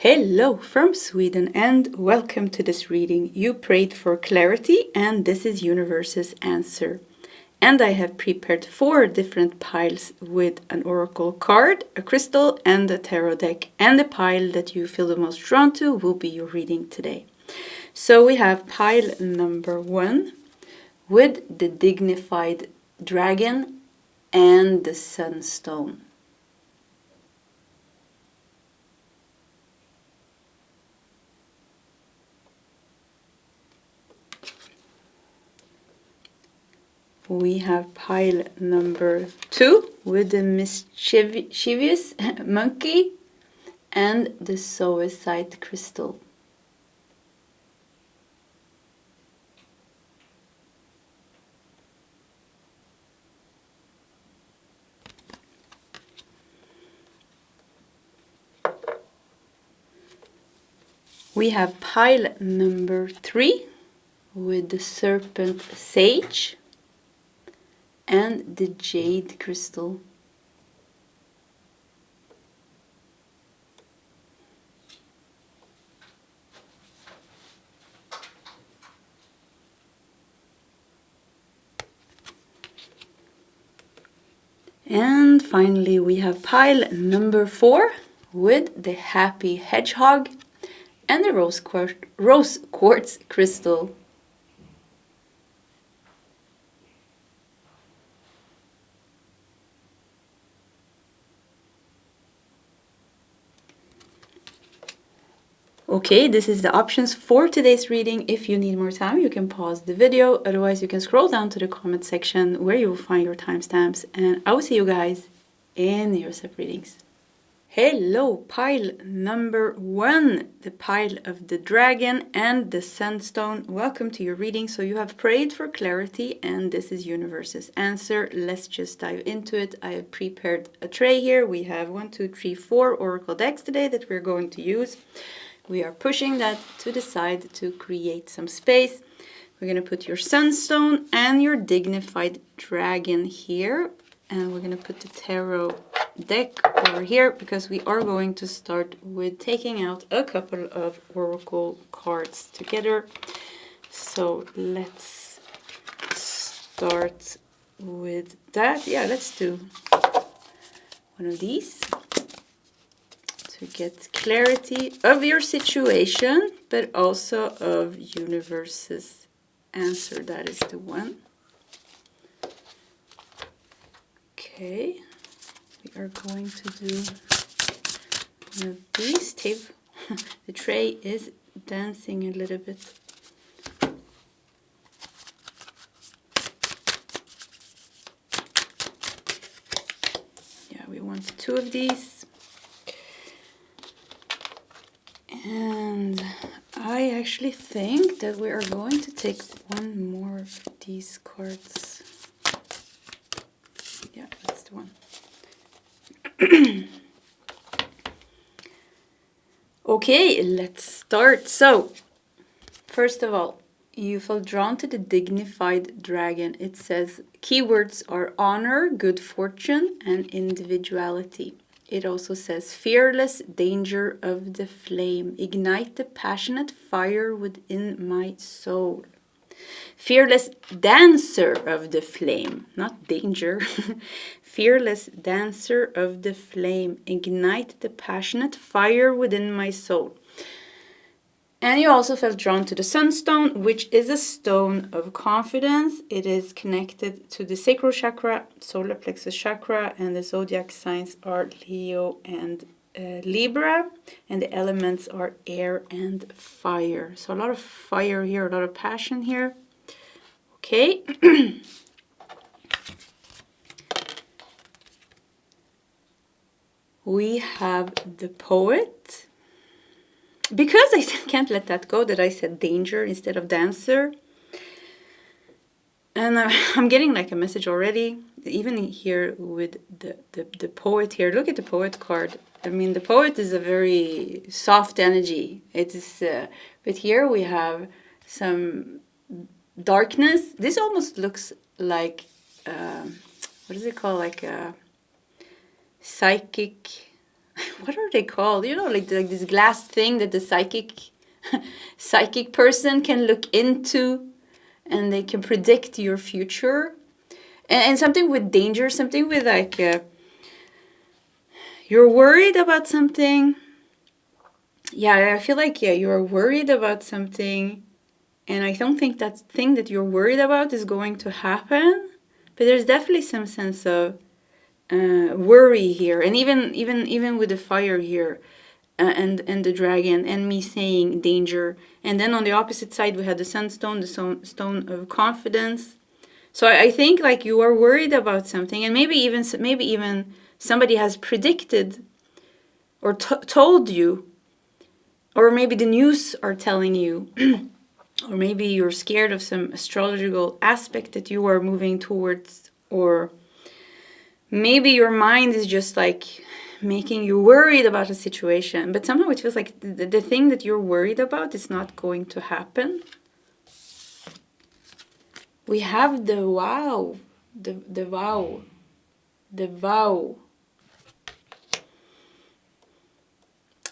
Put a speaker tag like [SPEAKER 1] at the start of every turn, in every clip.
[SPEAKER 1] Hello from Sweden and welcome to this reading. You prayed for clarity and this is Universe's answer. And I have prepared 4 different piles with an oracle card, a crystal and a tarot deck. And the pile that you feel the most drawn to will be your reading today. So we have pile number 1 with the dignified dragon and the sunstone. We have pile number 2 with the mischievous monkey and the suicide crystal. We have pile number 3 with the serpent sage and the jade crystal. And finally we have pile number 4 with the happy hedgehog and the rose quartz crystal. Okay, this is the options for today's reading. If you need more time, you can pause the video. Otherwise, you can scroll down to the comment section where you will find your timestamps. And I will see you guys in your sub readings. Hello, pile number 1, the pile of the dragon and the sunstone. Welcome to your reading. So you have prayed for clarity and this is Universe's answer. Let's just dive into it. I have prepared a tray here. We have 1, 2, 3, 4 oracle decks today that we're going to use. We are pushing that to the side to create some space. We're going to put your sunstone and your dignified dragon here. And we're going to put the tarot deck over here because we are going to start with taking out a couple of oracle cards together. So let's start with that. Yeah, let's do one of these. To get clarity of your situation, but also of Universe's answer. That is the one. Okay, we are going to do one of these. The tray is dancing a little bit. Yeah, we want 2 of these. And I actually think that we are going to take one more of these cards. Yeah, that's the one. Okay, let's start. So, first of all, you feel drawn to the dignified dragon. It says keywords are honor, good fortune, and individuality. It also says, fearless danger of the flame. Ignite the passionate fire within my soul. Fearless dancer of the flame, not danger. Fearless dancer of the flame. Ignite the passionate fire within my soul. And you also felt drawn to the sunstone, which is a stone of confidence. It is connected to the sacral chakra, solar plexus chakra, and the zodiac signs are Leo and Libra, and the elements are air and fire. So a lot of fire here, a lot of passion here. Okay. We have the poet. Because I can't let that go that I said danger instead of dancer. And I'm getting like a message already, even here with the poet here. Look at the poet card. I mean, the poet is a very soft energy. It is, but here we have some darkness. This almost looks like, what is it called? Like a psychic what are they called? You know, like this glass thing that the psychic person can look into, and they can predict your future. And something with danger, something with like you're worried about something. Yeah, I feel like you're worried about something, and I don't think that thing that you're worried about is going to happen. But there's definitely some sense of worry here, and even with the fire here, and the dragon, and me saying danger, and then on the opposite side we had the sunstone, the stone of confidence. So I think like you are worried about something, and maybe even somebody has predicted or told you, or maybe the news are telling you, or maybe you're scared of some astrological aspect that you are moving towards, or maybe your mind is just like making you worried about a situation, but somehow it feels like the thing that you're worried about is not going to happen. We have the vow, the vow.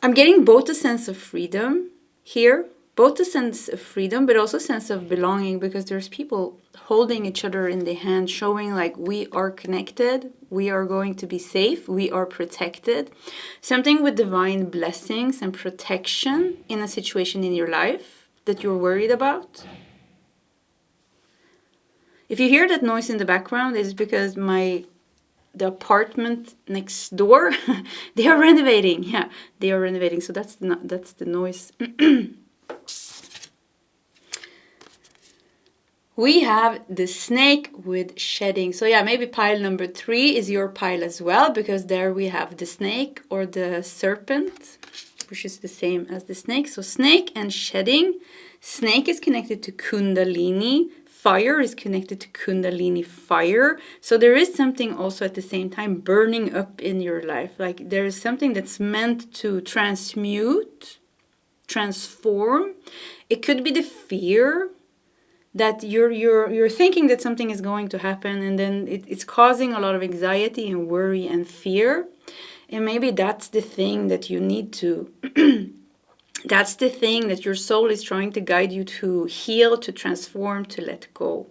[SPEAKER 1] I'm getting both a sense of freedom here, both a sense of freedom, but also a sense of belonging, because there's people holding each other in the hand, showing like we are connected, we are going to be safe, we are protected. Something with divine blessings and protection in a situation in your life that you're worried about. If you hear that noise in the background, it's because the apartment next door, they are renovating. Yeah, they are renovating. So that's the noise. We have the snake with shedding. So yeah, maybe pile number 3 is your pile as well, because there we have the snake or the serpent, which is the same as the snake. So snake and shedding. Snake is connected to kundalini. Fire is connected to kundalini fire. So there is something also at the same time burning up in your life. Like there is something that's meant to transmute, transform. It could be the fear that you're thinking that something is going to happen, and then it's causing a lot of anxiety and worry and fear. And maybe that's the thing that you need to that's the thing that your soul is trying to guide you to heal, to transform, to let go.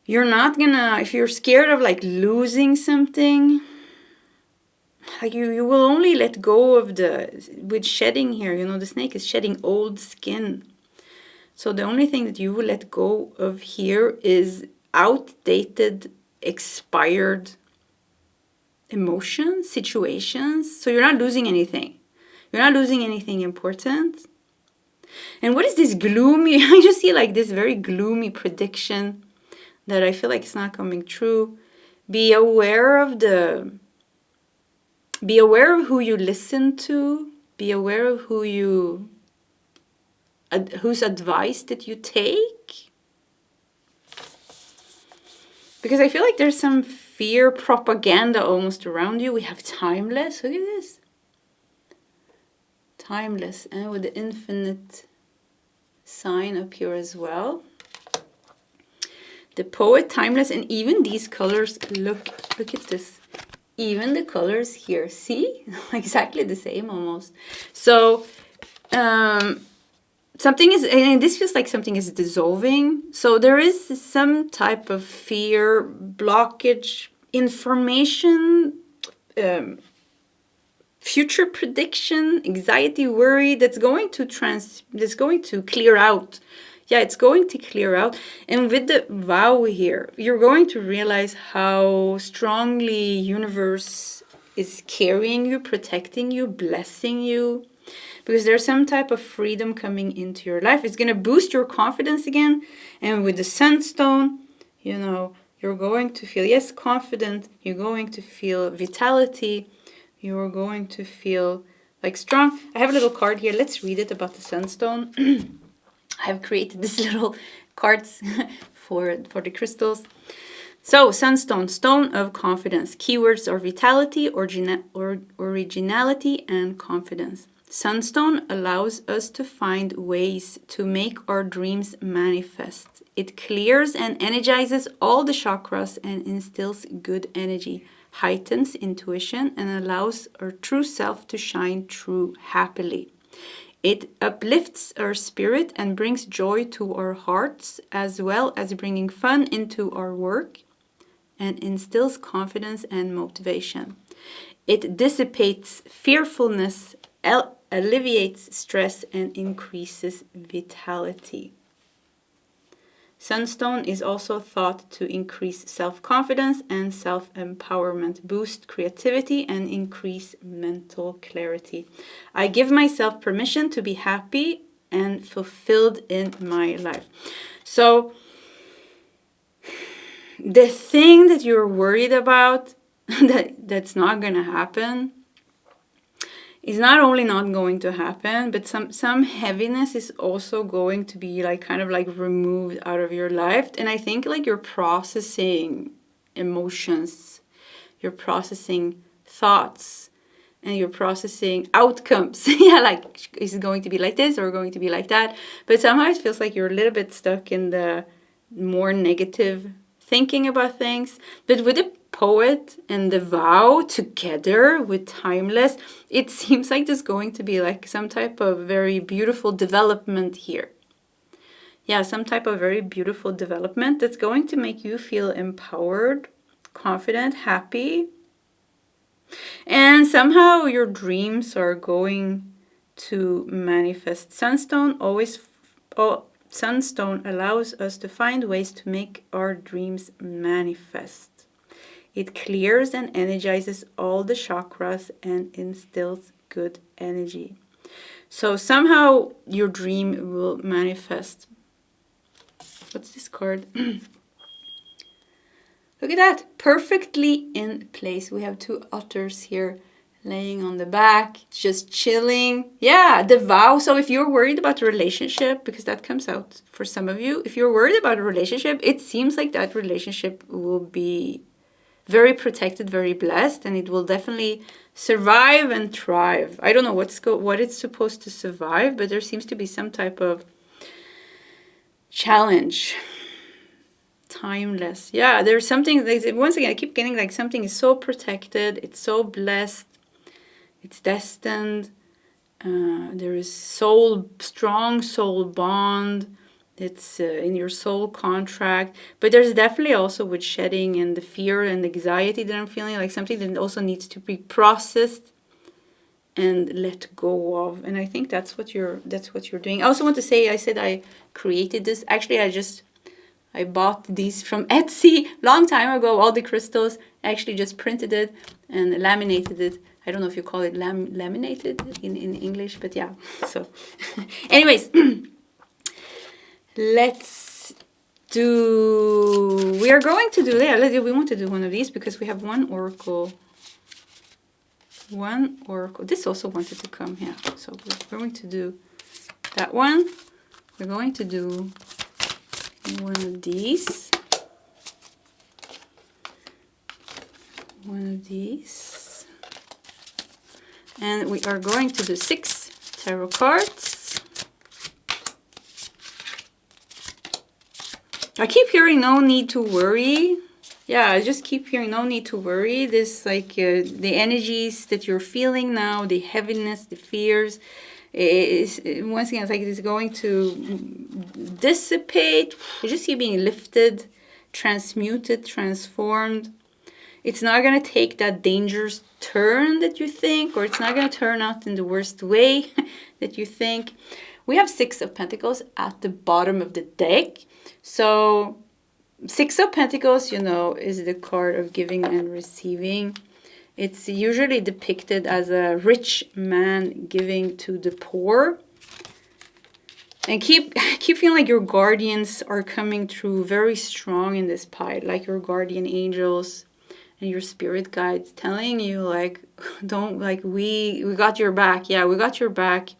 [SPEAKER 1] You're not gonna, if you're scared of like losing something, like you will only let go of with shedding here, you know, the snake is shedding old skin. So the only thing that you will let go of here is outdated, expired emotions, situations. So you're not losing anything. You're not losing anything important. And what is this gloomy? I just see like this very gloomy prediction that I feel like it's not coming true. Be aware of who you listen to. Be aware of whose advice that you take. Because I feel like there's some fear propaganda almost around you. We have timeless. Look at this. Timeless, and with the infinite sign up here as well. The poet, timeless, and even these colors, look at this. Even the colors here, see? Exactly the same almost. So something is, and this feels like something is dissolving. So there is some type of fear, blockage, information, future prediction, anxiety, worry that's going to clear out. Yeah, it's going to clear out. And with the vow here, you're going to realize how strongly universe is carrying you, protecting you, blessing you. Because there's some type of freedom coming into your life. It's going to boost your confidence again. And with the sunstone, you know, you're going to feel, yes, confident. You're going to feel vitality. You're going to feel like strong. I have a little card here. Let's read it about the sunstone. I have created this little cards for the crystals. So, sunstone, stone of confidence. Keywords are vitality, originality, and confidence. Sunstone allows us to find ways to make our dreams manifest. It clears and energizes all the chakras and instills good energy. heightens intuition and allows our true self to shine through happily. It uplifts our spirit and brings joy to our hearts, as well as bringing fun into our work, and instills confidence and motivation. It dissipates fearfulness, alleviates stress, and increases vitality. Sunstone is also thought to increase self-confidence and self-empowerment, boost creativity, and increase mental clarity. I give myself permission to be happy and fulfilled in my life. So, the thing that you're worried about that's not going to happen is not only not going to happen, but some heaviness is also going to be like kind of like removed out of your life. And I think like you're processing emotions, you're processing thoughts, and you're processing outcomes. Yeah, like, is it going to be like this or going to be like that? But somehow it feels like you're a little bit stuck in the more negative thinking about things. But with the poet and the vow together with timeless, it seems like there's going to be like some type of very beautiful development here. Yeah, some type of very beautiful development that's going to make you feel empowered, confident, happy. And somehow your dreams are going to manifest. Sunstone allows us to find ways to make our dreams manifest. It clears and energizes all the chakras and instills good energy. So somehow your dream will manifest. What's this card? Look at that. Perfectly in place. We have two otters here laying on the back, just chilling. Yeah, the vow. So if you're worried about a relationship, because that comes out for some of you, if you're worried about a relationship, it seems like that relationship will be very protected, very blessed, and it will definitely survive and thrive. I don't know what it's supposed to survive, but there seems to be some type of challenge. Timeless. Yeah, there's something, like, once again, I keep getting like something is so protected, it's so blessed, it's destined. There is strong soul bond. It's in your soul contract. But there's definitely also with shedding and the fear and anxiety that I'm feeling, like something that also needs to be processed and let go of. And I think that's what you're doing. I also want to say, I said I created this. Actually, I bought these from Etsy long time ago, all the crystals. I actually just printed it and laminated it. I don't know if you call it laminated in English, but yeah. So anyways, we are going to do, we want to do one of these because we have one oracle. This also wanted to come here. So we're going to do that one. We're going to do one of these. And we are going to do 6 tarot cards. I keep hearing no need to worry. Yeah, I just keep hearing no need to worry. This, like, the energies that you're feeling now, the heaviness, the fears, is once again, it's like it's going to dissipate. You just see it being lifted, transmuted, transformed. It's not going to take that dangerous turn that you think, or it's not going to turn out in the worst way that you think. We have 6 of Pentacles at the bottom of the deck. So 6 of Pentacles, is the card of giving and receiving. It's usually depicted as a rich man giving to the poor. And keep feeling like your guardians are coming through very strong in this pile, like your guardian angels and your spirit guides telling you, like, don't, like, we got your back. Yeah, we got your back.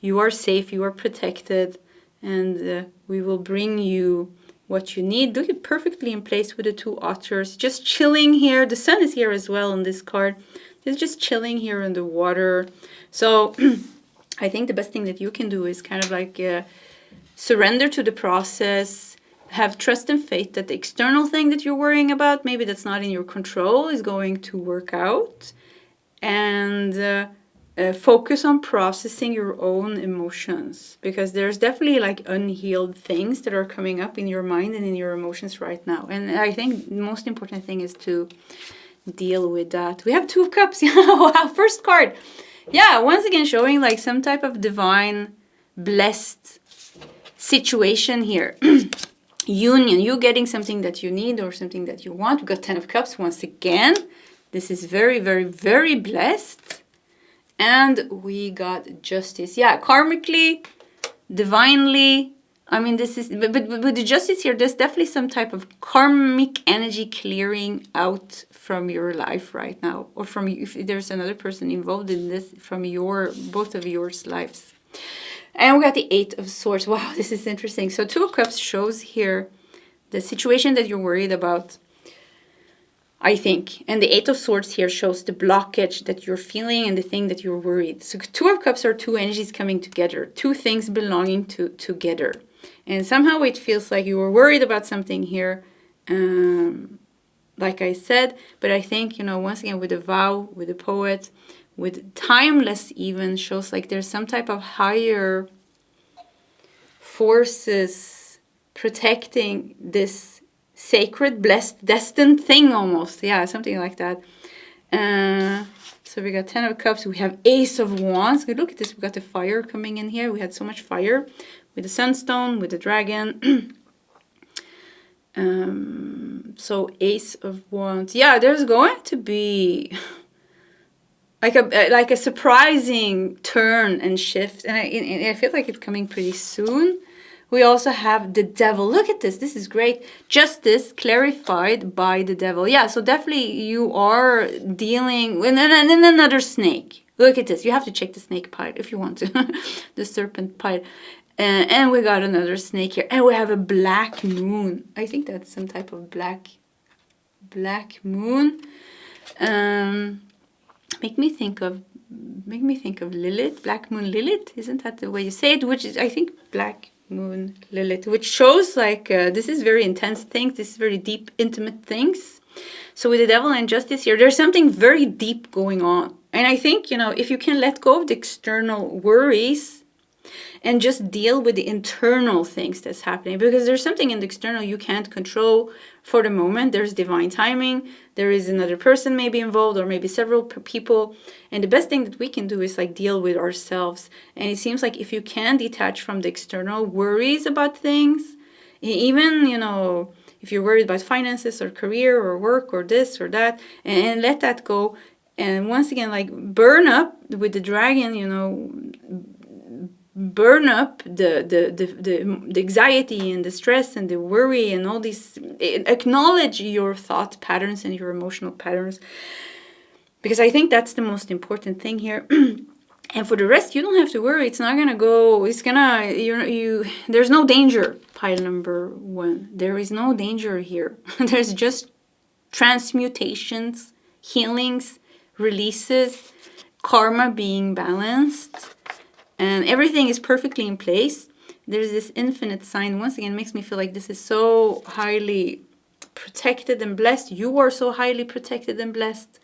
[SPEAKER 1] You are safe, you are protected, and we will bring you what you need. Do it perfectly in place with the 2 otters. Just chilling here. The sun is here as well on this card. It's just chilling here in the water. So I think the best thing that you can do is kind of like surrender to the process. have trust and faith that the external thing that you're worrying about, maybe that's not in your control, is going to work out. And focus on processing your own emotions, because there's definitely like unhealed things that are coming up in your mind and in your emotions right now. And I think the most important thing is to deal with that. We have Two of Cups. Wow, first card. Yeah, once again showing like some type of divine blessed situation here. Union, you getting something that you need or something that you want. We got 10 of Cups once again. This is very, very, very blessed. And we got Justice. Yeah, karmically, divinely. I mean, this is, but with the Justice here, there's definitely some type of karmic energy clearing out from your life right now. Or from, if there's another person involved in this, from both of yours lives. And we got the 8 of Swords. Wow, this is interesting. So 2 of Cups shows here the situation that you're worried about, I think. And the 8 of Swords here shows the blockage that you're feeling and the thing that you're worried. So 2 of Cups are 2 energies coming together. 2 things belonging together. And somehow it feels like you were worried about something here. Like I said. But I think, once again, with the Vow, with the Poet, with Timeless even, shows like there's some type of higher forces protecting this sacred, blessed, destined thing almost. Yeah, something like that. So we got 10 of Cups. We have Ace of Wands. Look at this. We got the fire coming in here. We had so much fire with the Sunstone, with the Dragon. So Ace of Wands. Yeah, there's going to be like a surprising turn and shift. And I feel like it's coming pretty soon. We also have the Devil. Look at this. This is great. Justice clarified by the Devil. Yeah, so definitely you are dealing with another snake. Look at this. You have to check the snake pile if you want to. The serpent pile. And we got another snake here. And we have a black moon. I think that's some type of black moon. Make me think of Lilith. Black moon Lilith. Isn't that the way you say it? Which is, I think, black moon Lilith, which shows like this is very intense things, this is very deep, intimate things. So with the Devil and Justice here, there's something very deep going on. And I think, if you can let go of the external worries and just deal with the internal things that's happening, because there's something in the external you can't control for the moment. There's divine timing. There is another person maybe involved, or maybe several people. And the best thing that we can do is like deal with ourselves. And it seems like if you can detach from the external worries about things, even, if you're worried about finances or career or work or this or that, and let that go. And once again, like burn up with the Dragon, burn up the anxiety and the stress and the worry and all these. Acknowledge your thought patterns and your emotional patterns, because I think that's the most important thing here. And for the rest, you don't have to worry. It's not gonna go. It's gonna there's no danger. Pile number 1. There is no danger here. There's just transmutations, healings, releases, karma being balanced. And everything is perfectly in place. There's this infinite sign. Once again, it makes me feel like this is so highly protected and blessed. You are so highly protected and blessed.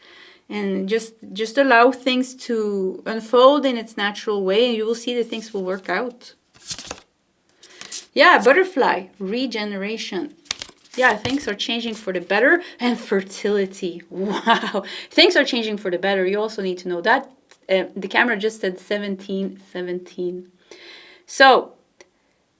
[SPEAKER 1] And just allow things to unfold in its natural way, and you will see that things will work out. Yeah, Butterfly, regeneration. Yeah, things are changing for the better. And fertility. Wow. Things are changing for the better. You also need to know that. The camera just said 1717. So,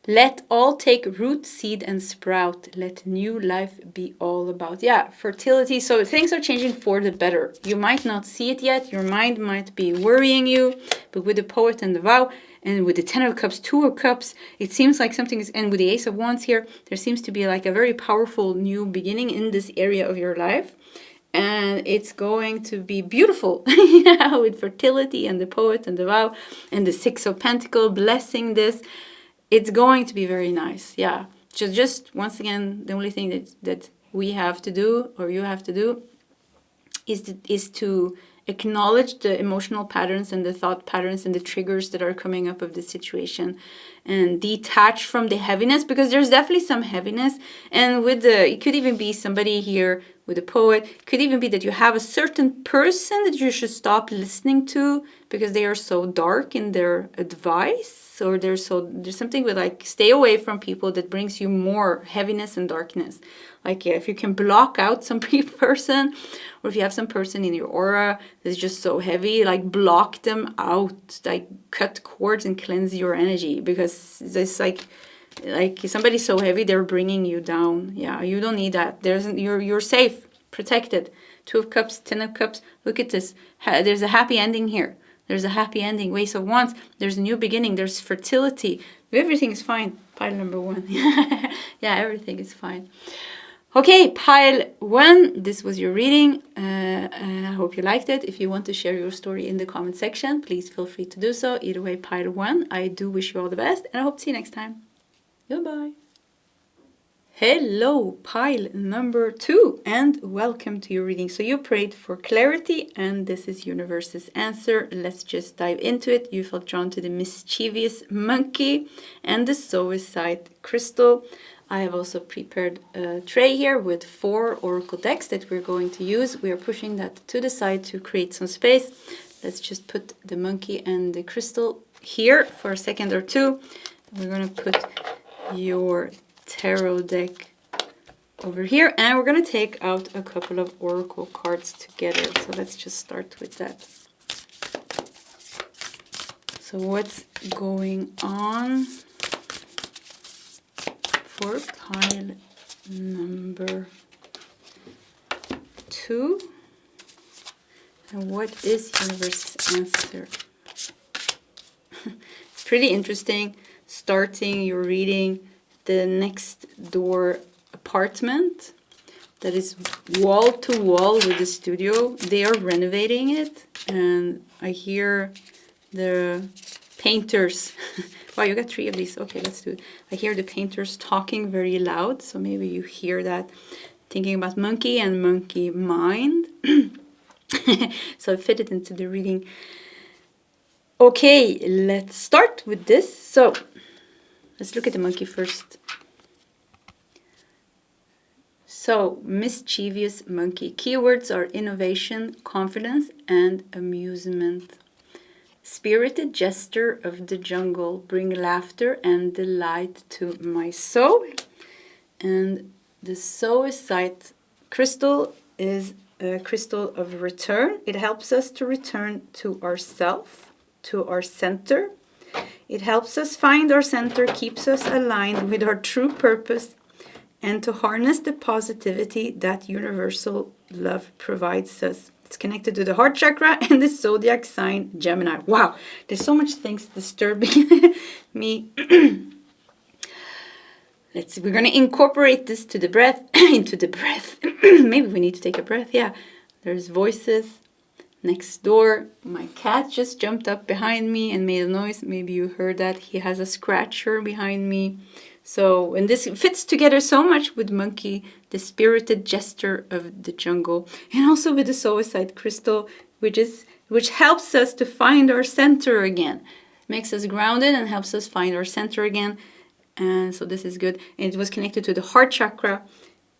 [SPEAKER 1] let all take root, seed, and sprout. Let new life be all about. Yeah, fertility. So things are changing for the better. You might not see it yet. Your mind might be worrying you. But with the Poet and the Vow, and with the 10 of Cups, 2 of Cups, it seems like something is, and with the Ace of Wands here, there seems to be like a very powerful new beginning in this area of your life. And it's going to be beautiful. Yeah, with fertility and the Poet and the Vow and the 6 of Pentacles blessing this. It's going to be very nice. Yeah. Just once again, the only thing that we have to do, or you have to do, is to acknowledge the emotional patterns and the thought patterns and the triggers that are coming up of the situation, and detach from the heaviness, because there's definitely some heaviness. And with it could even be somebody here with a poet. It could even be that you have a certain person that you should stop listening to because they are so dark in their advice, or there's something with like stay away from people that brings you more heaviness and darkness. Like, yeah, if you can block out some person, or if you have some person in your aura that's just so heavy, like block them out, like cut cords and cleanse your energy, because it's like somebody so heavy, they're bringing you down. Yeah, you don't need that. You're safe, protected. 2 of Cups, 10 of Cups. Look at this. There's a happy ending here. There's a happy ending. Ace of Wands. There's a new beginning. There's fertility. Everything is fine. Pile number 1. Yeah, everything is fine. Okay, pile 1. This was your reading. I hope you liked it. If you want to share your story in the comment section, please feel free to do so. Either way, pile 1. I do wish you all the best, and I hope to see you next time. Goodbye. Hello, pile number 2, and welcome to your reading. So you prayed for clarity, and this is universe's answer. Let's just dive into it. You felt drawn to the mischievous monkey and the suicide crystal. I have also prepared a tray here with 4 oracle decks that we're going to use. We are pushing that to the side to create some space. Let's just put the monkey and the crystal here for a second or two. We're going to put your tarot deck over here, and we're going to take out a couple of oracle cards together. So let's just start with that. So what's going on for pile number 2, and what is universe's answer? It's pretty interesting starting your reading the next door apartment that is wall to wall with the studio. They are renovating it, and I hear the painters. Wow, you got 3 of these. Okay, let's do it. I hear the painters talking very loud, so maybe you hear that. Thinking about monkey and monkey mind. So I fit it into the reading. Okay, let's start with this. So let's look at the monkey first. So, mischievous monkey. Keywords are innovation, confidence, and amusement. Spirited jester of the jungle, bring laughter and delight to my soul. And the suicide crystal is a crystal of return. It helps us to return to ourself, to our center. It helps us find our center, keeps us aligned with our true purpose, and to harness the positivity that universal love provides us. It's connected to the heart chakra and the zodiac sign Gemini. Wow, there's so much things disturbing me. Let's see, we're going to incorporate this to the breath, into the breath. Maybe we need to take a breath. Yeah, there's voices next door. My cat just jumped up behind me and made a noise. Maybe you heard that. He has a scratcher behind me. So, and this fits together so much with monkey, the spirited jester of the jungle, and also with the suicide crystal, which helps us to find our center again. Makes us grounded and helps us find our center again. And so this is good. And it was connected to the heart chakra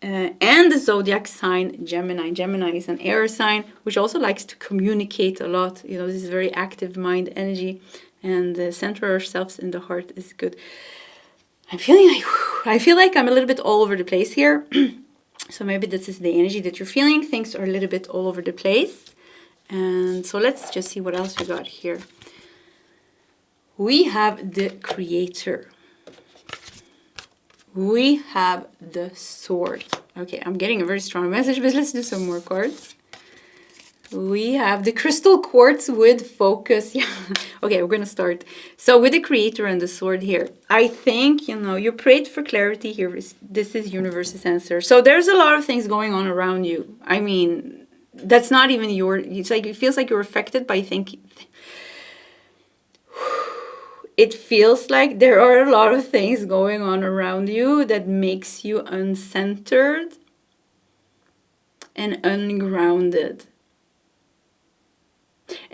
[SPEAKER 1] and the zodiac sign Gemini. Gemini is an air sign, which also likes to communicate a lot. You know, this is very active mind energy, and the center of ourselves in the heart is good. I feel like I'm a little bit all over the place here. So maybe this is the energy that you're feeling. Things are a little bit all over the place. And so let's just see what else we got here. We have the creator. We have the sword. Okay, I'm getting a very strong message, but let's do some more cards. We have the crystal quartz with focus. Yeah. Okay, we're going to start. So with the creator and the sword here, I think, you prayed for clarity here. This is universe's answer. So there's a lot of things going on around you. I mean, that's not even it's like, it feels like you're affected by thinking. It feels like there are a lot of things going on around you that makes you uncentered and ungrounded.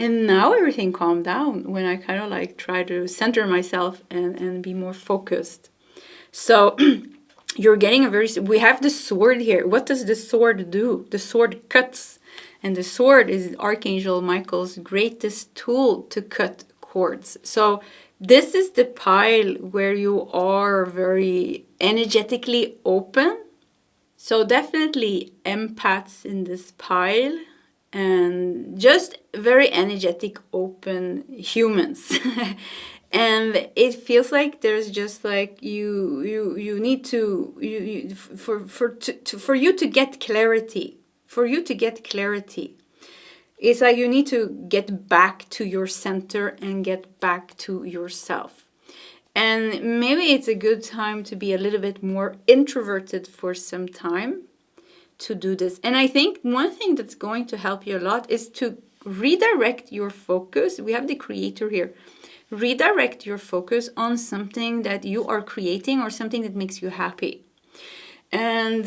[SPEAKER 1] And now everything calmed down when I kind of like try to center myself and be more focused. So you're getting we have the sword here. What does the sword do? The sword cuts. And the sword is Archangel Michael's greatest tool to cut cords. So this is the pile where you are very energetically open. So definitely empaths in this pile and just very energetic, open humans. And it feels like there's just like you need to for you to get clarity. For you to get clarity, it's like you need to get back to your center and get back to yourself. And maybe it's a good time to be a little bit more introverted for some time to do this. And I think one thing that's going to help you a lot is to redirect your focus. We have the creator here. Redirect your focus on something that you are creating or something that makes you happy. And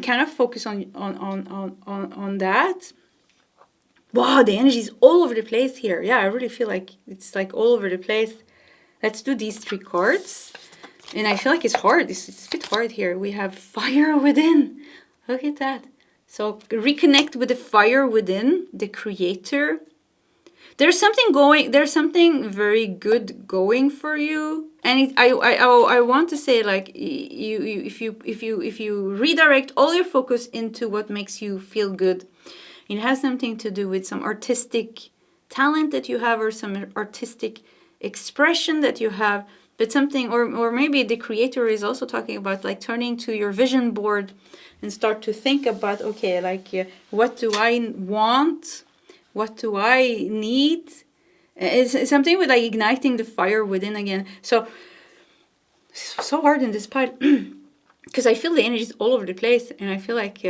[SPEAKER 1] kind of focus on that. Wow, the energy is all over the place here. Yeah, I really feel like it's like all over the place. Let's do these 3 cards. And I feel like it's hard. It's a bit hard here. We have fire within. Look at that. So reconnect with the fire within, the creator. There's something very good going for you. And I want to say, like, if you redirect all your focus into what makes you feel good, it has something to do with some artistic talent that you have or some artistic expression that you have, but something, or maybe the creator is also talking about like turning to your vision board and start to think about, okay, like what do I want? What do I need? It's something with like igniting the fire within again. So hard in this part because I feel the energy is all over the place, and I feel like,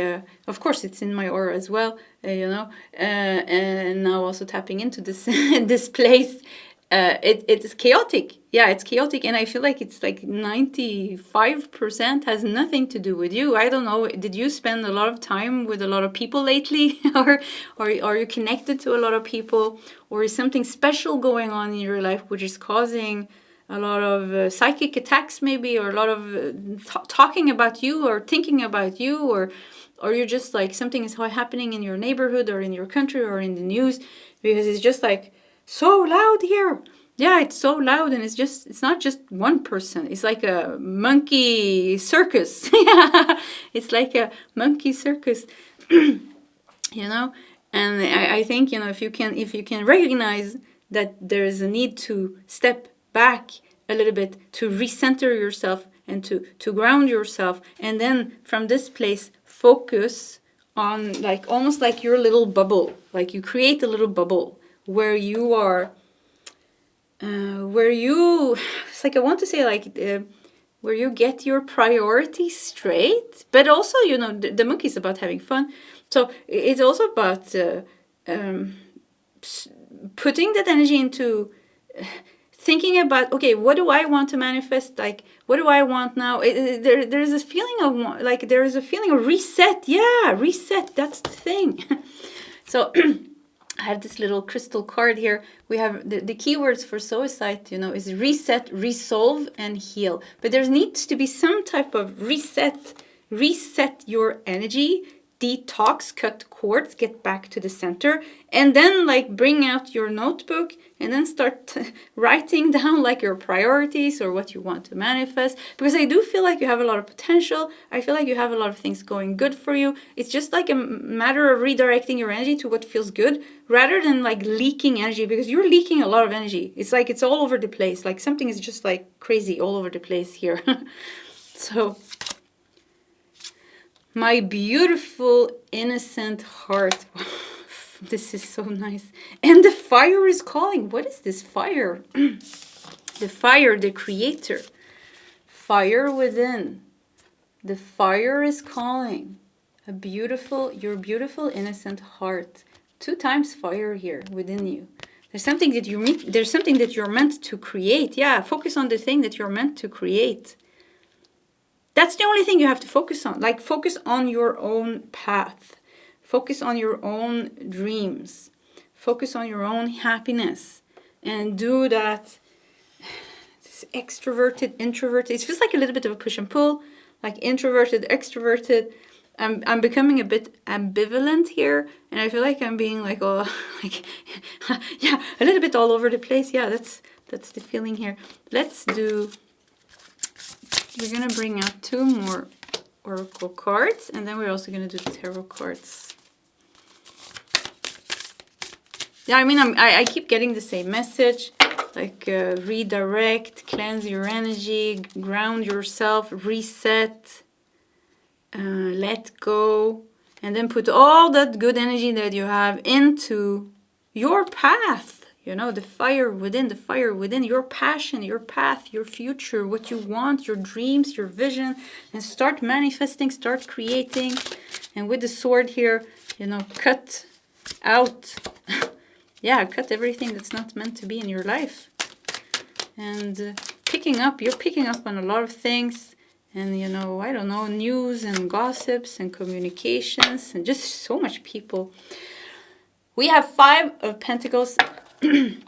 [SPEAKER 1] of course, it's in my aura as well, and now also tapping into this this place. It's chaotic. Yeah, it's chaotic, and I feel like it's like 95% has nothing to do with you. I don't know. Did you spend a lot of time with a lot of people lately, or are you connected to a lot of people, or is something special going on in your life which is causing a lot of psychic attacks, maybe, or a lot of talking about you or thinking about you, or you're just like something is happening in your neighborhood or in your country or in the news, because it's just like so loud here. Yeah, it's so loud, and it's not just one person. It's like a monkey circus. Yeah, it's like a monkey circus, And I think, if you can recognize that there is a need to step back a little bit, to recenter yourself and to ground yourself, and then from this place focus on like almost like your little bubble, like you create a little bubble where you are, it's like I want to say like where you get your priorities straight, but also the monkey is about having fun, so it's also about putting that energy into thinking about, okay, what do I want to manifest? Like, what do I want now? There's a feeling of like there is a feeling of reset. Yeah, reset. That's the thing. So I have this little crystal card here. We have the keywords for suicide, is reset, resolve, and heal. But there needs to be some type of reset your energy, detox, cut cords, get back to the center, and then like bring out your notebook and then start writing down like your priorities or what you want to manifest, because I do feel like you have a lot of potential. I feel like you have a lot of things going good for you. It's just like a matter of redirecting your energy to what feels good rather than like leaking energy, because you're leaking a lot of energy. It's like it's all over the place, like something is just like crazy all over the place here. So my beautiful, innocent heart. This is so nice. And the fire is calling. What is this fire? The fire, the creator. Fire within. The fire is calling. Your beautiful, innocent heart. 2 times fire here within you. There's something that you're meant to create. Yeah, focus on the thing that you're meant to create. That's the only thing you have to focus on. Like, focus on your own path. Focus on your own dreams. Focus on your own happiness and do that. This extroverted, introverted. It feels like a little bit of a push and pull, like introverted, extroverted. I'm becoming a bit ambivalent here, and I feel like I'm being like, oh, like, yeah, a little bit all over the place. Yeah, that's the feeling here. We're gonna bring out 2 more oracle cards, and then we're also gonna do the tarot cards. Yeah, I mean, I keep getting the same message, like redirect, cleanse your energy, ground yourself, reset, let go, and then put all that good energy that you have into your path. You know, the fire within, your passion, your path, your future, what you want, your dreams, your vision, and start manifesting, start creating. And with the sword here, you know, cut out, yeah, cut everything that's not meant to be in your life. And you're picking up on a lot of things. And, you know, I don't know, news and gossips and communications and just so much people. We have 5 of Pentacles in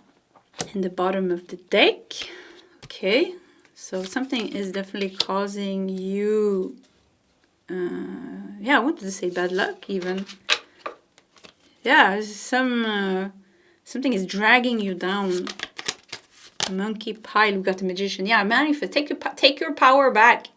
[SPEAKER 1] the bottom of the deck. Okay, so something is definitely causing you, yeah, I wanted to say bad luck even. Yeah, something is dragging you down. Monkey pile, we got the Magician. Yeah, manifest, take your power back.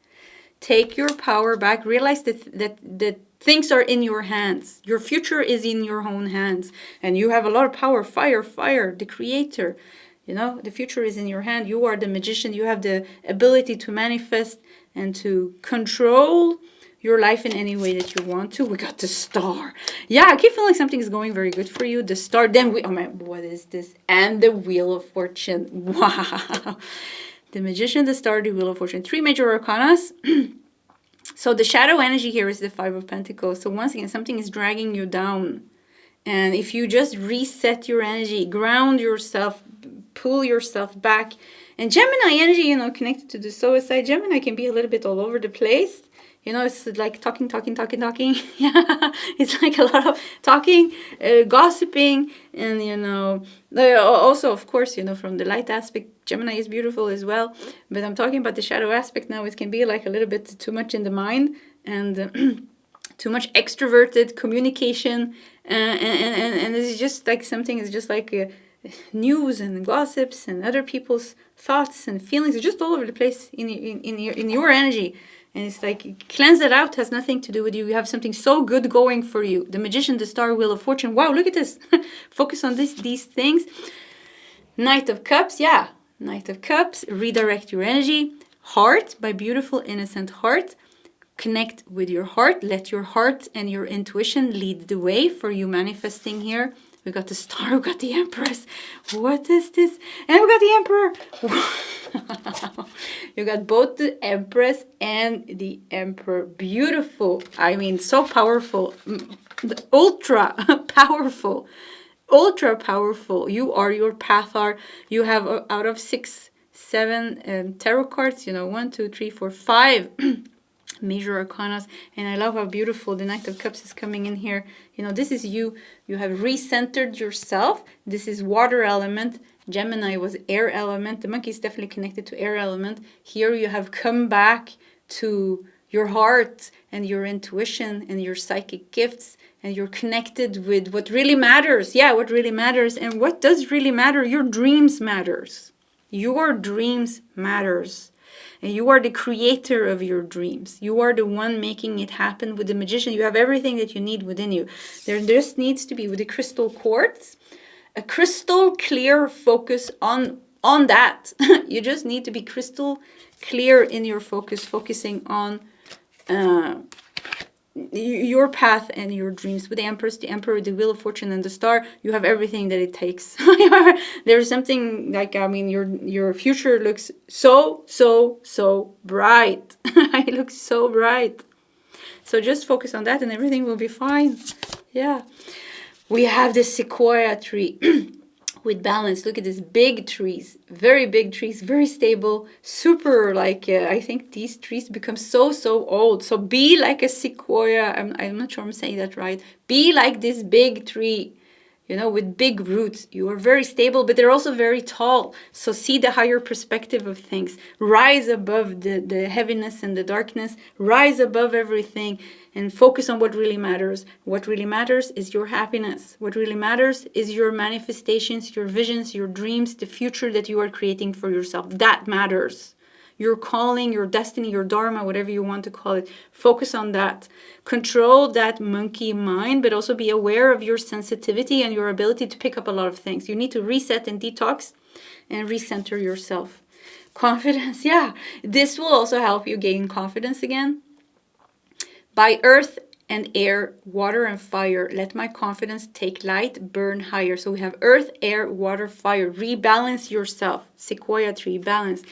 [SPEAKER 1] Take your power back. Realize that things are in your hands. Your future is in your own hands. And you have a lot of power. Fire, the creator. You know, the future is in your hand. You are the magician. You have the ability to manifest and to control your life in any way that you want to. We got the Star. Yeah, I keep feeling like something is going very good for you. The Star. Then oh man, what is this? And the Wheel of Fortune. Wow. The Magician, the Star, the Wheel of Fortune. 3 major arcanas. So the shadow energy here is the 5 of Pentacles. So once again, something is dragging you down. And if you just reset your energy, ground yourself, pull yourself back. And Gemini energy, you know, connected to the suicide. Gemini can be a little bit all over the place. You know, it's like talking. Yeah, it's like a lot of talking, gossiping, and, you know, also, of course, you know, from the light aspect, Gemini is beautiful as well. But I'm talking about the shadow aspect now. It can be like a little bit too much in the mind and too much extroverted communication. And it's just like something is just like news and gossips and other people's thoughts and feelings. It's just all over the place in your energy. And it's like, cleanse it out, has nothing to do with you. You have something so good going for you. The Magician, the Star, Wheel of Fortune. Wow, look at this. Focus on these things. Knight of Cups, yeah. Knight of Cups, redirect your energy. Heart, my beautiful, innocent heart. Connect with your heart. Let your heart and your intuition lead the way for you manifesting here. We got the Star, we got the Empress. What is this? And we got the Emperor. You got both the Empress and the Emperor. Beautiful. I mean, so powerful. Ultra powerful. Ultra powerful. You are your pathar. You have out of 6, 7 tarot cards, you know, 1, 2, 3, 4, 5 major arcanas. And I love how beautiful the Knight of Cups is coming in here. You know, this is you. You have recentered yourself. This is water element. Gemini was air element. The monkey is definitely connected to air element. Here you have come back to your heart and your intuition and your psychic gifts, and you're connected with what really matters. Yeah, what really matters. And what does really matter? Your dreams matters. Your dreams matters. And you are the creator of your dreams. You are the one making it happen. With the Magician, you have everything that you need within you. There just needs to be, with the crystal quartz, a crystal clear focus on that. You just need to be crystal clear in your focus, focusing on your path and your dreams. With the Empress, the Emperor, the Wheel of Fortune, and the Star, you have everything that it takes. There's something like, I mean, your future looks so bright. It looks so bright. So just focus on that and everything will be fine. Yeah. We have the sequoia tree. With balance. Look at these big trees, very stable, super, like, I think these trees become so old. So be like a sequoia. I'm not sure I'm saying that right. Be like this big tree. you know, with big roots. You are very stable, but they're also very tall. So see the higher perspective of things. Rise above the heaviness and the darkness. Rise above everything and focus on what really matters. What really matters is your happiness. What really matters is your manifestations, your visions, your dreams, the future that you are creating for yourself. That matters. Your calling, your destiny, your dharma, whatever you want to call it. Focus on that. Control that monkey mind, but also be aware of your sensitivity and your ability to pick up a lot of things. You need to reset and detox and recenter yourself. Confidence, yeah. This will also help you gain confidence again. By earth and air, water and fire, let my confidence take light, burn higher. So we have earth, air, water, fire. Rebalance yourself. Sequoia tree, balance.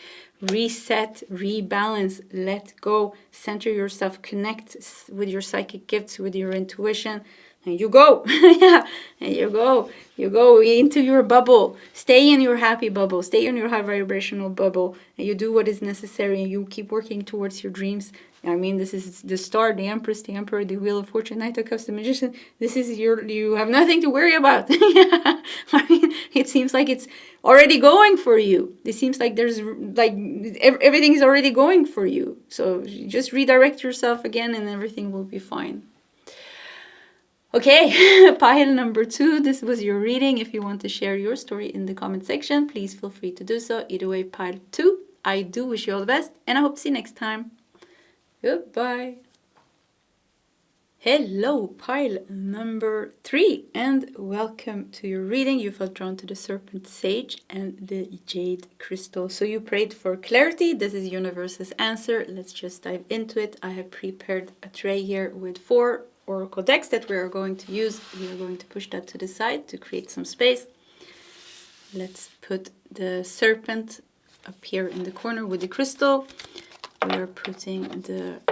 [SPEAKER 1] Reset, rebalance, let go, center yourself, connect with your psychic gifts, with your intuition, and you go. Yeah, and you go into your bubble. Stay in your happy bubble, stay in your high vibrational bubble, and you do what is necessary, and you keep working towards your dreams. I mean, this is the star, the empress, the emperor, the wheel of fortune, knight of cups, the magician. This is you have nothing to worry about. Yeah. I mean, it seems like it's already going for you. It seems like there's like everything is already going for you. So just redirect yourself again and everything will be fine. Okay, pile number 2. This was your reading. If you want to share your story in the comment section, please feel free to do so. Either way, pile 2. I do wish you all the best and I hope to see you next time. Goodbye. Hello, pile number 3, and welcome to your reading. You felt drawn to the serpent sage and the jade crystal. So you prayed for clarity. This is universe's answer. Let's just dive into it. I have prepared a tray here with 4 oracle decks that we are going to use. We are going to push that to the side to create some space. Let's put the serpent up here in the corner with the crystal. We are putting the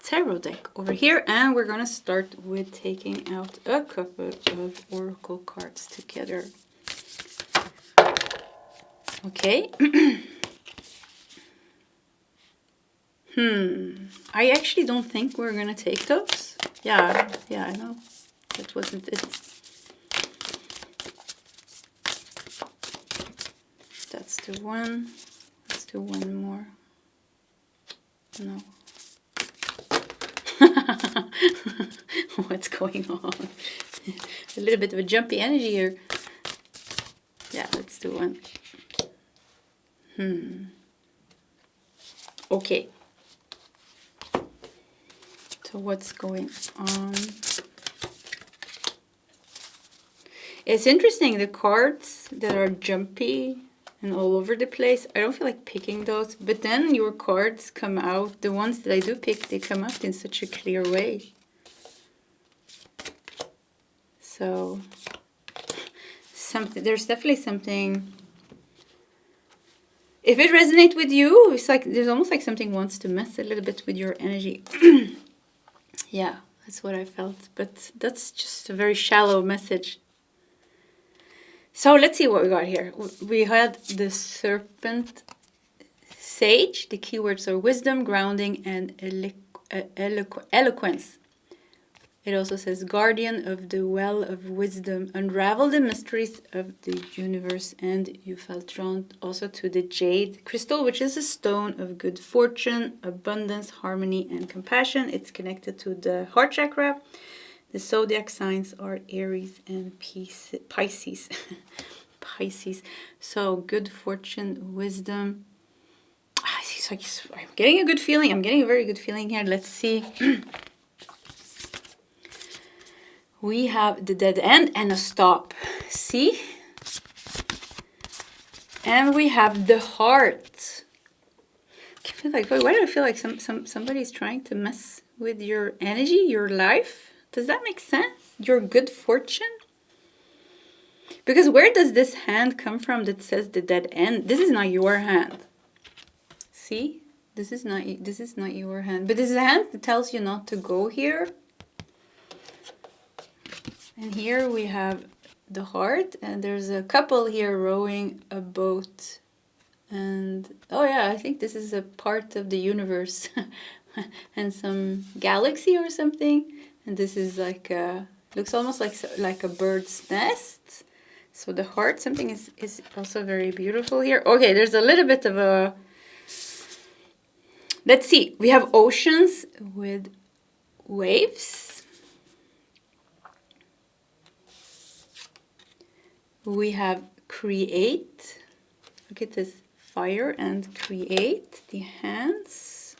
[SPEAKER 1] tarot deck over here, and we're gonna start with taking out a couple of oracle cards together. Okay. I actually don't think we're gonna take those. Yeah, I know. That wasn't it. That's the one. Let's do one more. No. What's going on? A little bit of a jumpy energy here. Yeah, let's do one. Okay. So what's going on? It's interesting, the cards that are jumpy and all over the place, I don't feel like picking those, but then your cards come out, the ones that I do pick, they come out in such a clear way. So there's definitely something, if it resonates with you, it's like there's almost like something wants to mess a little bit with your energy. Yeah, that's what I felt, but that's just a very shallow message. So let's see what we got here. We had the serpent sage. The keywords are wisdom, grounding, and eloquence. It also says guardian of the well of wisdom. Unravel the mysteries of the universe. And you felt drawn also to the jade crystal, which is a stone of good fortune, abundance, harmony, and compassion. It's connected to the heart chakra. The zodiac signs are Aries and Pisces. Pisces. So good fortune, wisdom. I'm getting a good feeling. I'm getting a very good feeling here. Let's see. We have the dead end and a stop. See? And we have the heart. I feel like, why do I feel like somebody's trying to mess with your energy, your life? Does that make sense? Your good fortune? Because where does this hand come from that says the dead end? This is not your hand. See? This is not your hand. But this is a hand that tells you not to go here. And here we have the heart. And there's a couple here rowing a boat. And, oh yeah, I think this is a part of the universe. And some galaxy or something. And this is like Looks almost like a bird's nest. So the heart, something is also very beautiful here. Okay, there's a little bit of a... Let's see. We have oceans with waves. We have create. Look at this. Fire and create. The hands.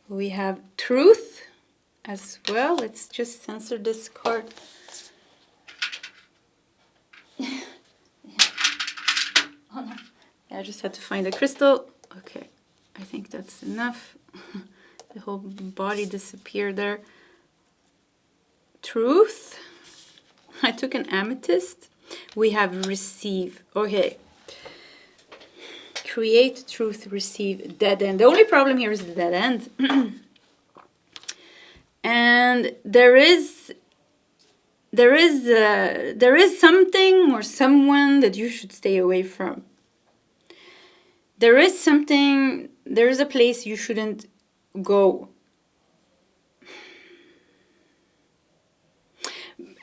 [SPEAKER 1] We have truth as well. Let's just censor this card. Oh no. Yeah, I just had to find a crystal. Okay, I think that's enough. The whole body disappeared there. Truth. I took an amethyst. We have receive. Okay. Create, truth, receive, dead end. The only problem here is the dead end. And there is something or someone that you should stay away from. There is a place you shouldn't go.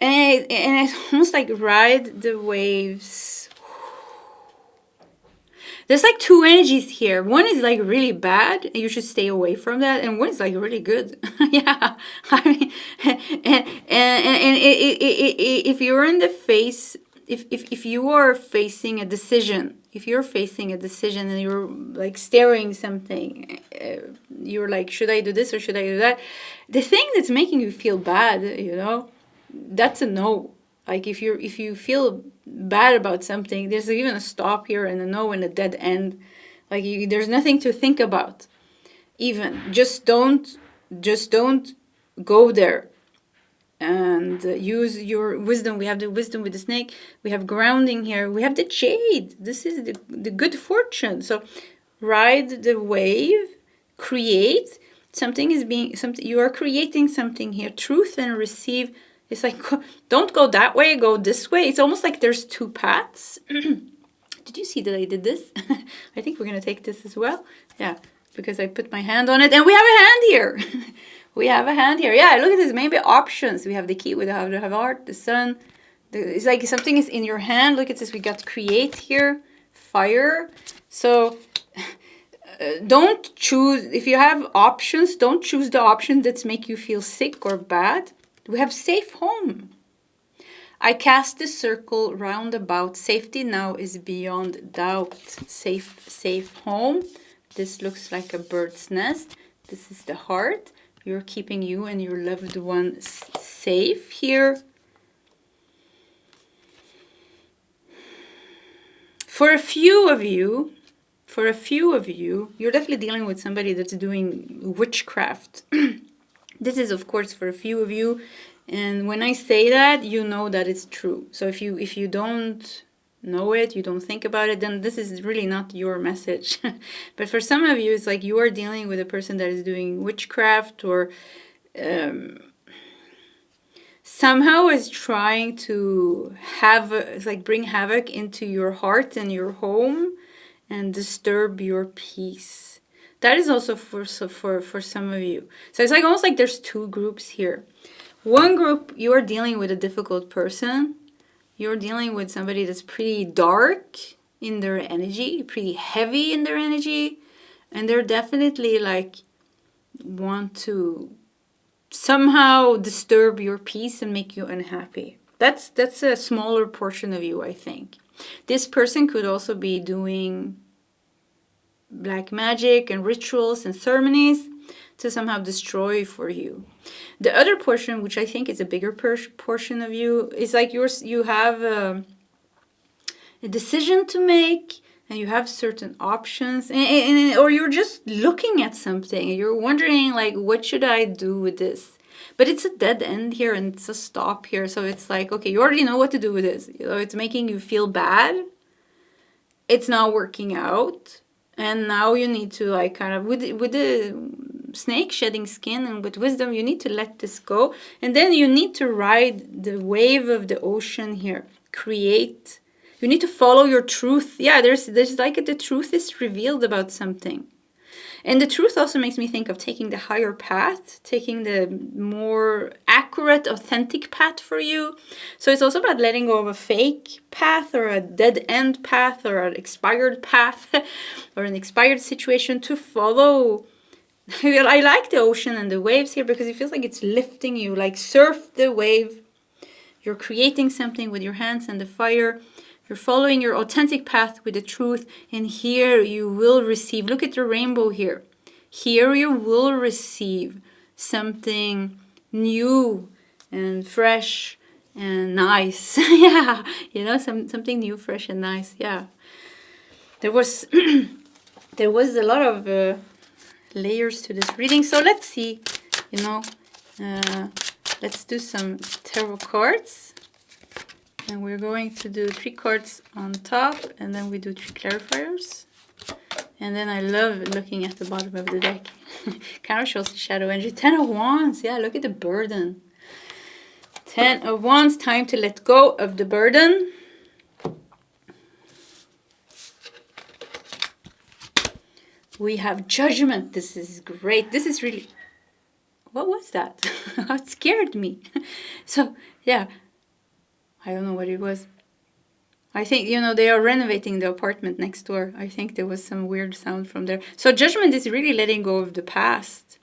[SPEAKER 1] And it's almost like ride the waves. There's like two energies here. One is like really bad, and you should stay away from that. And one is like really good. Yeah, I mean, and if you're in the face, if you are facing a decision, if you're facing a decision and you're like staring something, you're like, should I do this or should I do that? The thing that's making you feel bad, you know, that's a no. Like if you feel bad about something, there's even a stop here and a no and a dead end. Like there's nothing to think about. Even just don't go there. And use your wisdom. We have the wisdom with the snake. We have grounding here. We have the jade. This is the good fortune. So ride the wave. Create something is being something. You are creating something here. Truth and receive. It's like, don't go that way, go this way. It's almost like there's two paths. Did you see that I did this? I think we're going to take this as well. Yeah, because I put my hand on it. And we have a hand here. We have a hand here. Yeah, look at this. Maybe options. We have the key. We have the heart, the sun. It's like something is in your hand. Look at this. We got create here. Fire. So don't choose. If you have options, don't choose the option that's make you feel sick or bad. We have safe home. I cast the circle round about. Safety now is beyond doubt. Safe home. This looks like a bird's nest. This is the heart. You're keeping you and your loved one safe here. For a few of you, you're definitely dealing with somebody that's doing witchcraft. This is, of course, for a few of you. And when I say that, you know that it's true. So if you don't know it, you don't think about it, then this is really not your message. But for some of you, it's like you are dealing with a person that is doing witchcraft or somehow is trying to bring havoc into your heart and your home and disturb your peace. That is also for some of you. So it's like almost like there's two groups here. One group, you are dealing with a difficult person. You're dealing with somebody that's pretty dark in their energy, pretty heavy in their energy. And they're definitely like want to somehow disturb your peace and make you unhappy. That's a smaller portion of you, I think. This person could also be doing black magic and rituals and ceremonies to somehow destroy for you. The other portion, which I think is a bigger portion of you, is like you have a decision to make and you have certain options or you're just looking at something and you're wondering like, what should I do with this? But it's a dead end here and it's a stop here. So it's like, okay, you already know what to do with this. You know, it's making you feel bad. It's not working out. And now you need to like kind of, with the snake shedding skin and with wisdom, you need to let this go. And then you need to ride the wave of the ocean here. Create. You need to follow your truth. Yeah, there's like the truth is revealed about something. And the truth also makes me think of taking the higher path, taking the more accurate, authentic path for you. So it's also about letting go of a fake path or a dead end path or an expired path or an expired situation to follow. I like the ocean and the waves here because it feels like it's lifting you, like surf the wave. You're creating something with your hands and the fire. You're following your authentic path with the truth, and here you will receive. Look at the rainbow here. Here you will receive something new and fresh and nice. Yeah, you know, something new, fresh and nice. Yeah. There was there was a lot of layers to this reading. So let's see, you know, let's do some tarot cards. And we're going to do 3 cards on top, and then we do 3 clarifiers. And then I love looking at the bottom of the deck. Kind of shows the shadow energy. 10 of Wands. Yeah, look at the burden. 10 of Wands. Time to let go of the burden. We have Judgment. This is great. This is really... What was that? It scared me. So, yeah. I don't know what it was. I think, you know, they are renovating the apartment next door. I think there was some weird sound from there. So Judgment is really letting go of the past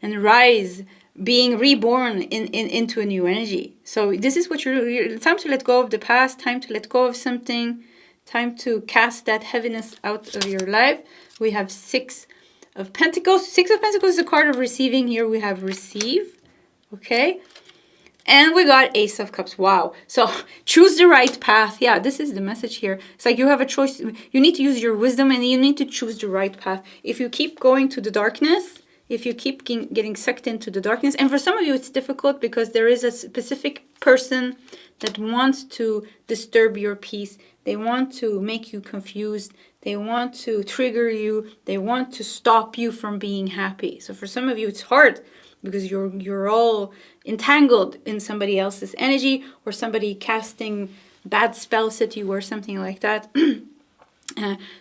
[SPEAKER 1] and rise, being reborn into a new energy. So this is what you're time to let go of the past, time to let go of something, time to cast that heaviness out of your life. We have 6 of Pentacles. 6 of Pentacles is a card of receiving. Here we have receive. Okay. And we got Ace of Cups. Wow. So choose the right path. Yeah, this is the message here. It's like you have a choice. You need to use your wisdom and you need to choose the right path. If you keep going to the darkness, if you keep getting sucked into the darkness, and for some of you it's difficult because there is a specific person that wants to disturb your peace. They want to make you confused. They want to trigger you. They want to stop you from being happy. So for some of you it's hard, because you're all entangled in somebody else's energy, or somebody casting bad spells at you or something like that.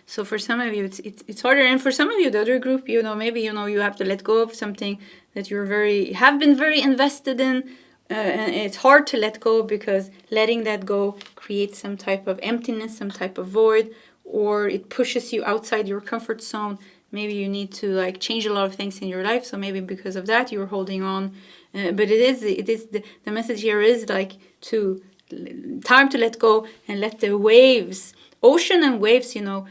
[SPEAKER 1] So for some of you it's harder, and for some of you, the other group, you know, maybe, you know, you have to let go of something that you're have been very invested in, and it's hard to let go because letting that go creates some type of emptiness, some type of void, or it pushes you outside your comfort zone. Maybe you need to like change a lot of things in your life. So maybe because of that, you're holding on. But the message here is like time to let go and let the waves, ocean and waves, you know,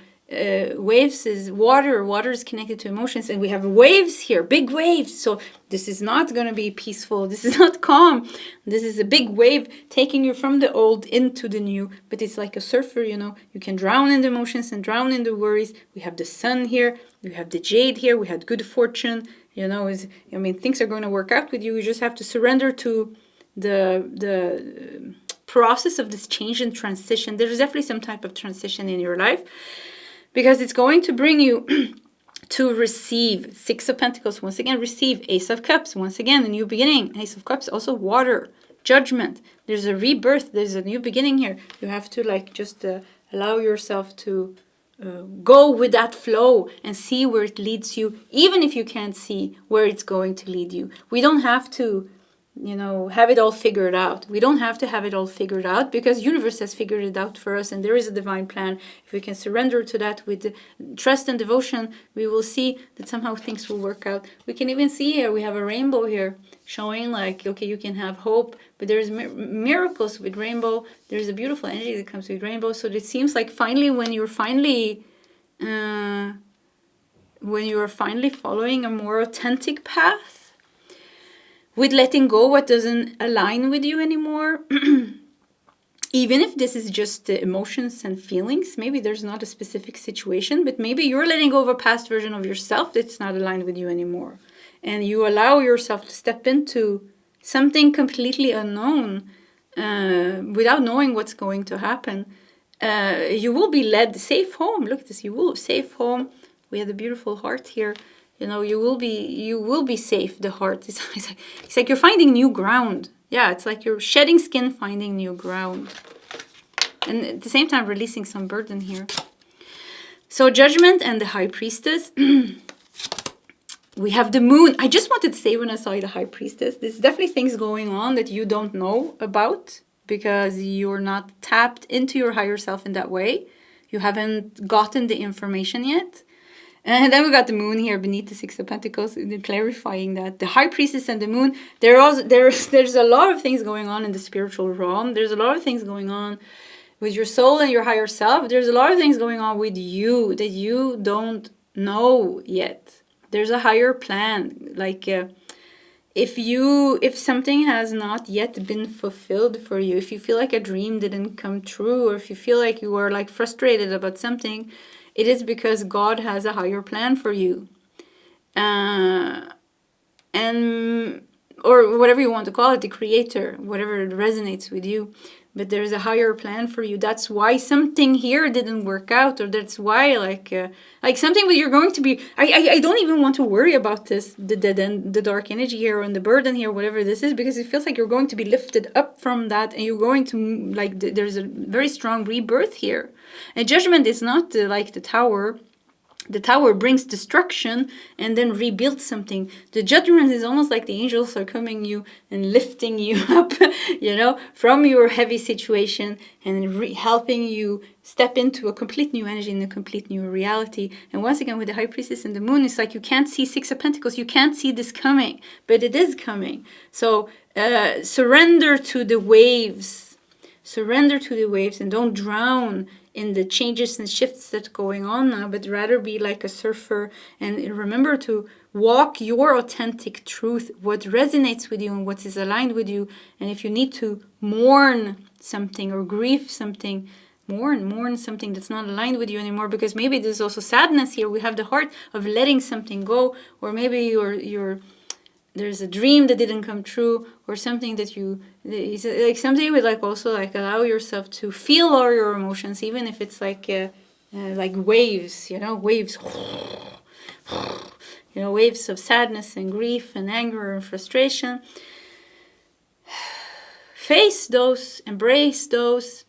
[SPEAKER 1] waves is water. Water is connected to emotions, and we have waves here, big waves. So this is not going to be peaceful. This is not calm. This is a big wave taking you from the old into the new. But it's like a surfer, you know. You can drown in the emotions and drown in the worries. We have the sun here. We have the jade here. We had good fortune. You know, things are going to work out with you. You just have to surrender to the process of this change and transition. There's definitely some type of transition in your life, because it's going to bring you to receive 6 of Pentacles. Once again, receive Ace of Cups. Once again, a new beginning. Ace of Cups, also water. Judgment. There's a rebirth. There's a new beginning here. You have to like just allow yourself to go with that flow and see where it leads you, even if you can't see where it's going to lead you. We don't have to, you know, have it all figured out. We don't have to have it all figured out, because universe has figured it out for us, and there is a divine plan. If we can surrender to that with trust and devotion, we will see that somehow things will work out. We can even see here, we have a rainbow here showing like, okay, you can have hope, but there's miracles with rainbow. There's a beautiful energy that comes with rainbow. So it seems like finally, when you're finally following a more authentic path, with letting go what doesn't align with you anymore, even if this is just the emotions and feelings, maybe there's not a specific situation, but maybe you're letting go of a past version of yourself that's not aligned with you anymore. And you allow yourself to step into something completely unknown, without knowing what's going to happen. You will be led safe home. Look at this, you will safe home. We had a beautiful heart here. You know, you will be safe. The heart it's like you're finding new ground. Yeah, it's like you're shedding skin, finding new ground, and at the same time releasing some burden here. So Judgment and the High Priestess. We have the moon. I just wanted to say when I saw the high priestess, there's definitely things going on that you don't know about because you're not tapped into your higher self in that way. You haven't gotten the information yet. And then we got the moon here beneath the Six of Pentacles, clarifying that the high priestess and the moon, there's a lot of things going on in the spiritual realm. There's a lot of things going on with your soul and your higher self. There's a lot of things going on with you that you don't know yet. There's a higher plan. Like if something has not yet been fulfilled for you, if you feel like a dream didn't come true, or if you feel like you are like frustrated about something, it is because God has a higher plan for you. And or whatever you want to call it, the creator, whatever resonates with you. But there's a higher plan for you. That's why something here didn't work out, or that's why like something that you're going to be. I don't even want to worry about this, the dead end, the dark energy here, and the burden here, whatever this is, because it feels like you're going to be lifted up from that, and you're going to like. There's a very strong rebirth here. And judgment is not like the tower. The tower brings destruction and then rebuilds something. The judgment is almost like the angels are coming you and lifting you up, from your heavy situation and helping you step into a complete new energy and a complete new reality. And once again, with the high priestess and the moon, it's like you can't see Six of Pentacles. You can't see this coming, but it is coming. So surrender to the waves. Surrender to the waves and don't drown in the changes and shifts that's going on now, but rather be like a surfer and remember to walk your authentic truth, what resonates with you and what is aligned with you. And if you need to mourn something or grieve something, mourn something that's not aligned with you anymore, because maybe there's also sadness here. We have the heart of letting something go, or maybe there's a dream that didn't come true, or something that like something with like also like allow yourself to feel all your emotions, even if it's like waves, waves, waves of sadness and grief and anger and frustration. Face those, embrace those,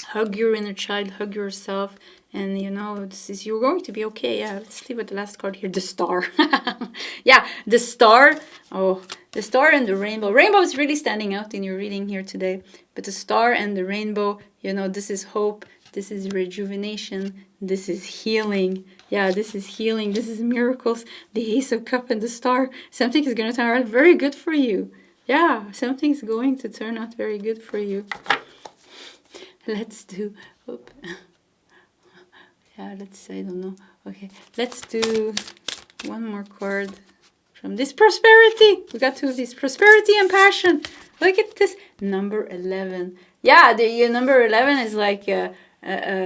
[SPEAKER 1] hug your inner child, hug yourself. And you're going to be okay. Yeah, let's see what the last card here, the star. Yeah, the star. Oh, the star and the rainbow. Rainbow is really standing out in your reading here today. But the star and the rainbow, this is hope. This is rejuvenation. This is healing. Yeah, this is healing. This is miracles. The Ace of Cups and the star. Something is going to turn out very good for you. Yeah, something's going to turn out very good for you. Let's do... I don't know. Okay, let's do one more card from this prosperity. We got two of these, prosperity and passion. Look at this, number 11. Yeah, the number 11 is like a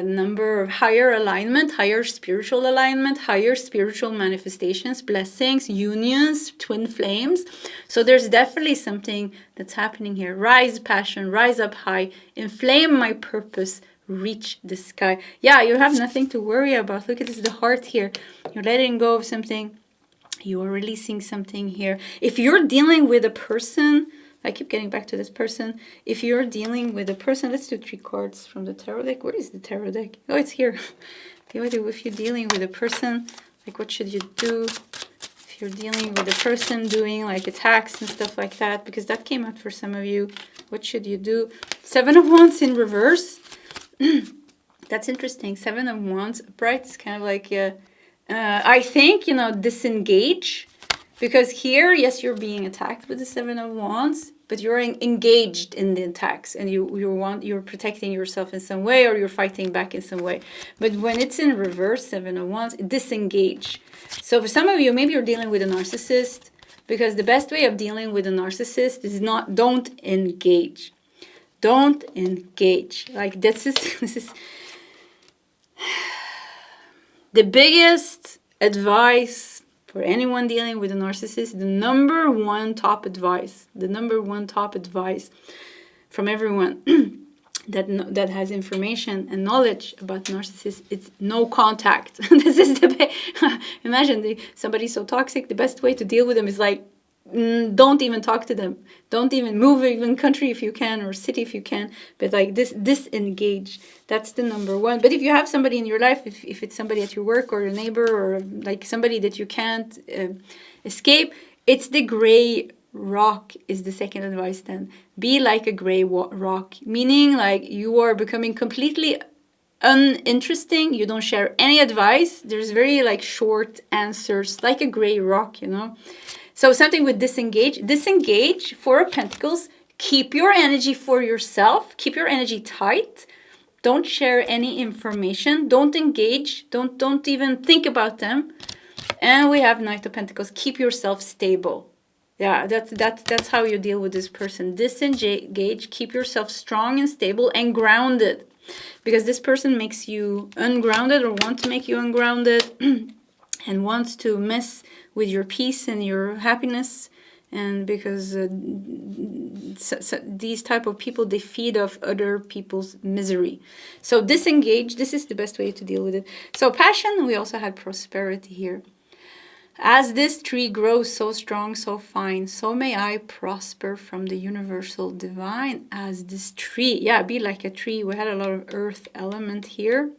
[SPEAKER 1] number of higher alignment, higher spiritual alignment, higher spiritual manifestations, blessings, unions, twin flames. So there's definitely something that's happening here. Rise, passion, rise up high, inflame my purpose, reach the sky. Yeah, you have nothing to worry about. Look at this, the heart here. You're letting go of something. You are releasing something here. If you're dealing with a person, I keep getting back to this person. If you're dealing with a person, let's do 3 cards from the tarot deck. Where is the tarot deck? Oh, it's here. Okay, if you're dealing with a person, like what should you do? If you're dealing with a person doing like attacks and stuff like that, because that came out for some of you, what should you do? 7 of Wands in reverse. That's interesting. 7 of Wands upright is kind of like I think disengage, because here, yes, you're being attacked with the 7 of Wands, but you're engaged in the attacks, and you're protecting yourself in some way, or you're fighting back in some way. But when it's in reverse, 7 of Wands, disengage. So for some of you, maybe you're dealing with a narcissist, because the best way of dealing with a narcissist is don't engage. Don't engage. Like this is the biggest advice for anyone dealing with a narcissist. The number one top advice from everyone that has information and knowledge about narcissists, it's no contact. This is imagine somebody so toxic. The best way to deal with them is like don't even talk to them. Don't even move, even country if you can, or city if you can. But like disengage. That's the number one. But if you have somebody in your life, if it's somebody at your work or your neighbor or like somebody that you can't escape, it's the gray rock is the second advice then. Be like a gray rock, meaning like you are becoming completely uninteresting. You don't share any advice. There's very like short answers, like a gray rock, you know. So something with disengage. Four of Pentacles. Keep your energy for yourself. Keep your energy tight. Don't share any information. Don't engage. Don't even think about them. And we have Knight of Pentacles. Keep yourself stable. Yeah, that's how you deal with this person. Disengage. Keep yourself strong and stable and grounded. Because this person makes you ungrounded or want to make you ungrounded and wants to mess with your peace and your happiness. And because these type of people, they feed off other people's misery. So disengage, this is the best way to deal with it. So passion, we also had prosperity here. As this tree grows so strong, so fine, so may I prosper from the universal divine as this tree. Yeah, be like a tree. We had a lot of earth element here.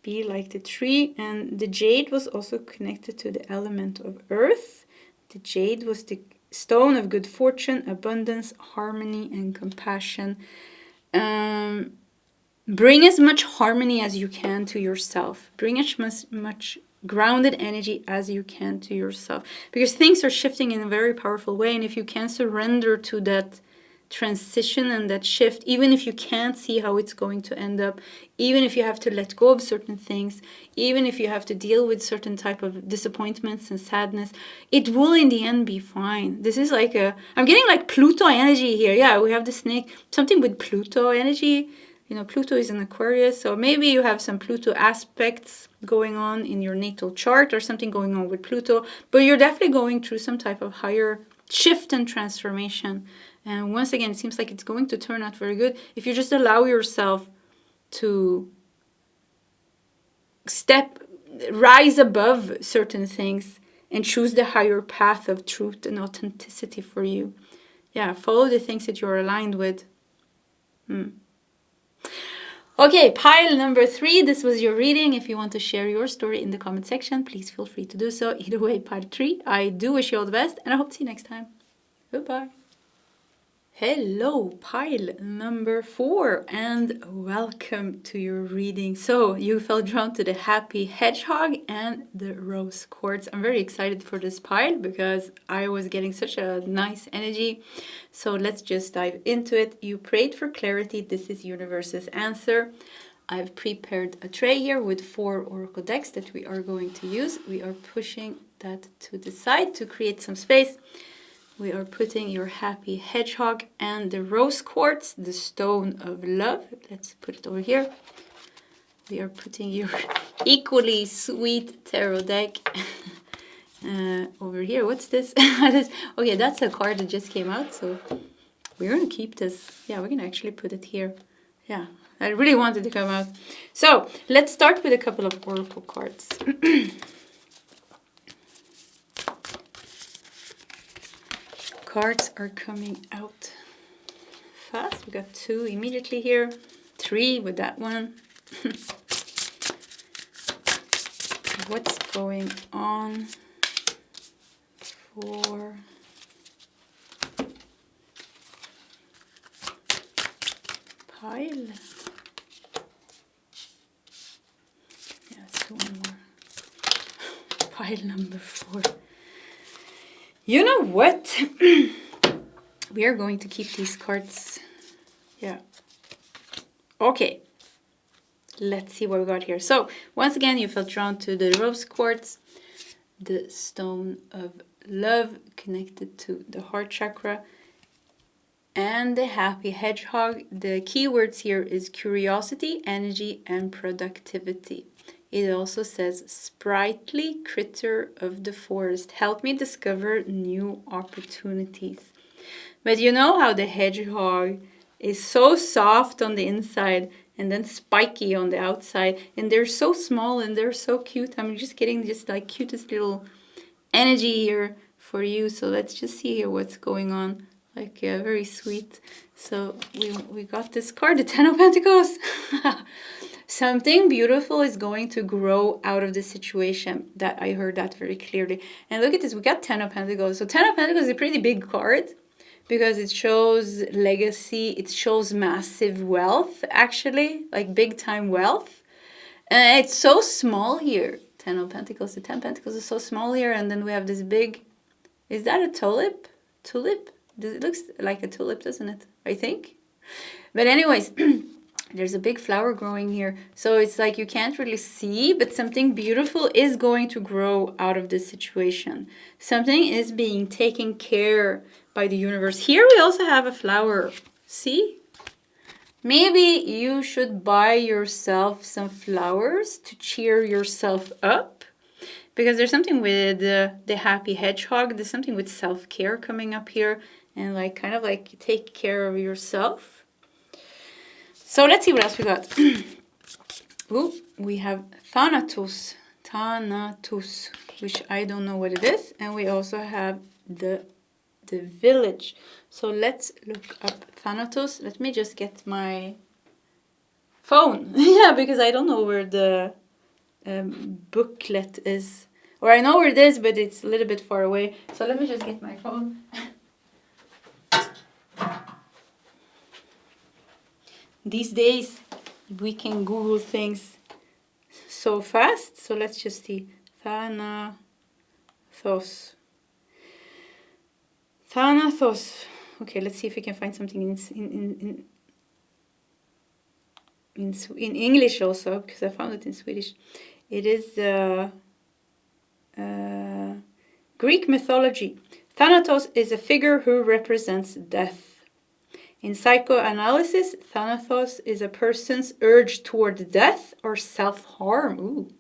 [SPEAKER 1] Be like the tree. And the jade was also connected to the element of earth. The jade was the stone of good fortune, abundance, harmony, and compassion. Bring as much harmony as you can to yourself. Bring as much grounded energy as you can to yourself, because things are shifting in a very powerful way. And if you can surrender to that transition and that shift, even if you can't see how it's going to end up, even if you have to let go of certain things, even if you have to deal with certain type of disappointments and sadness, it will in the end be fine. This is like I'm getting like Pluto energy here. Yeah, we have the snake, something with Pluto energy. You know, Pluto is in Aquarius, so maybe you have some Pluto aspects going on in your natal chart or something going on with Pluto, but you're definitely going through some type of higher shift and transformation. And once again, it seems like it's going to turn out very good if you just allow yourself to rise above certain things and choose the higher path of truth and authenticity for you. Yeah, follow the things that you're aligned with. Okay, pile number 3. This was your reading. If you want to share your story in the comment section, please feel free to do so. Either way, pile 3. I do wish you all the best, and I hope to see you next time. Goodbye. Hello, pile number 4, and welcome to your reading. So you felt drawn to the happy hedgehog and the rose quartz. I'm very excited for this pile because I was getting such a nice energy. So let's just dive into it. You prayed for clarity. This is universe's answer. I've prepared a tray here with 4 oracle decks that we are going to use. We are pushing that to the side to create some space. We are putting your happy hedgehog and the rose quartz, the stone of love. Let's put it over here. We are putting your equally sweet tarot deck over here. What's this? Okay, that's a card that just came out, so we're going to keep this. Yeah, we're going to actually put it here. Yeah, I really wanted to come out. So let's start with a couple of oracle cards. Cards are coming out fast. We got 2 immediately here, 3 with that one. What's going on for pile? Yeah, let's do one more. Pile number 4. You know what? We are going to keep these cards. Yeah. Okay. Let's see what we got here. So, once again, you felt drawn to the rose quartz, the stone of love connected to the heart chakra, and the happy hedgehog. The keywords here is curiosity, energy, and productivity. It also says, sprightly critter of the forest, help me discover new opportunities. But you know how the hedgehog is so soft on the inside and then spiky on the outside, and they're so small and they're so cute. I'm just getting just like cutest little energy here for you. So let's just see here what's going on. Like, very sweet. So we got this card, the Ten of Pentacles. Something beautiful is going to grow out of this situation. That I heard that very clearly. And look at this, we got Ten of Pentacles. So Ten of Pentacles is a pretty big card because it shows legacy. It shows massive wealth, actually, like big time wealth. And it's so small here. Ten of Pentacles, the 10 Pentacles is so small here. And then we have this big, is that a tulip? Tulip? It looks like a tulip, doesn't it? I think. But anyways, there's a big flower growing here. So it's like you can't really see, but something beautiful is going to grow out of this situation. Something is being taken care by the universe. Here we also have a flower. See? Maybe you should buy yourself some flowers to cheer yourself up. Because there's something with the happy hedgehog. There's something with self-care coming up here. And like kind of like take care of yourself. So let's see what else we got. Ooh, we have Thanatos. Thanatos, which I don't know what it is. And we also have the village. So let's look up Thanatos. Let me just get my phone. Yeah, because I don't know where the booklet is. Or I know where it is, but it's a little bit far away. So let me just get my phone. These days, we can Google things so fast. So let's just see. Thanatos. Thanatos. Okay, let's see if we can find something in English also, because I found it in Swedish. It is Greek mythology. Thanatos is a figure who represents death. In psychoanalysis, Thanatos is a person's urge toward death or self-harm. Ooh.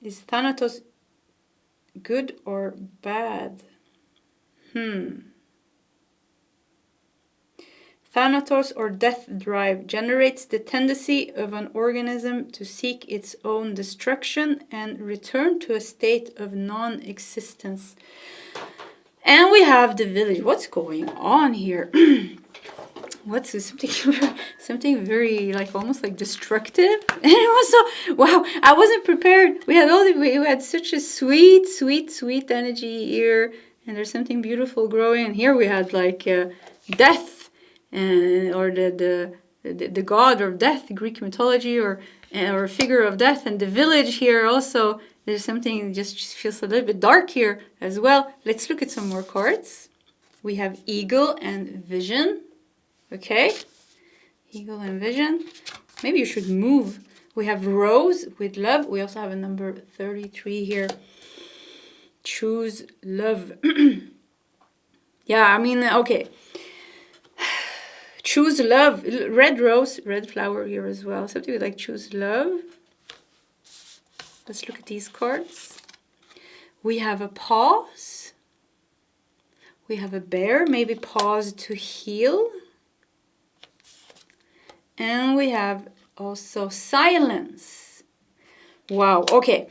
[SPEAKER 1] Is Thanatos good or bad? Thanatos or death drive generates the tendency of an organism to seek its own destruction and return to a state of non-existence. And we have the village. What's going on here? What's this? Something very like almost like destructive. And it was so wow. I wasn't prepared. We had such a sweet energy here, and there's something beautiful growing. And here we had like death, or the god of death, Greek mythology, or a figure of death, and the village here also. There's something that just feels a little bit dark here as well. Let's look at some more cards. We have Eagle and Vision. Okay. Eagle and Vision. Maybe you should move. We have Rose with Love. We also have a number 33 here. Choose Love. Yeah, I mean, okay. Choose Love. Red Rose, red flower here as well. Something with like Choose Love. Let's look at these cards. We have a pause. We have a bear, maybe pause to heal. And we have also silence. Wow, okay.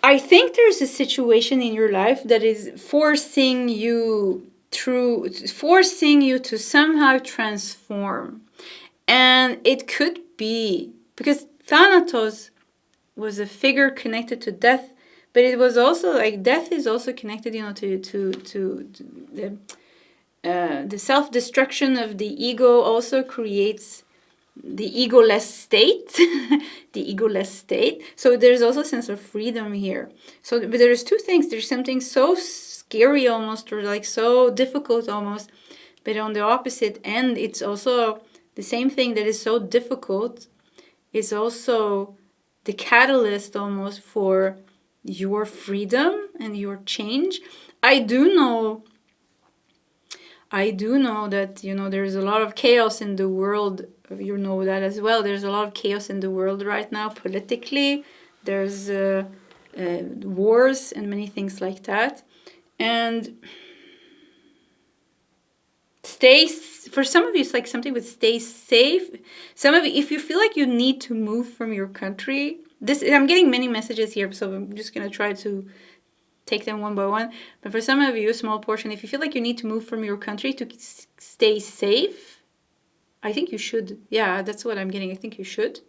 [SPEAKER 1] I think there's a situation in your life that is forcing you to somehow transform. And it could be, because Thanatos was a figure connected to death, but it was also like death is also connected, to the self-destruction of the ego also creates the egoless state, the egoless state. So there's also a sense of freedom here. So, but there's two things. There's something so scary almost, or like so difficult almost, but on the opposite end, it's also the same thing that is so difficult is also the catalyst almost for your freedom and your change. I do know that, there's a lot of chaos in the world. You know that as well. There's a lot of chaos in the world right now politically. There's wars and many things like that. And for some of you, it's like something with stay safe. Some of you, if you feel like you need to move from your country, I'm getting many messages here, so I'm just going to try to take them one by one. But for some of you, a small portion, if you feel like you need to move from your country to stay safe, I think you should. Yeah, that's what I'm getting. I think you should.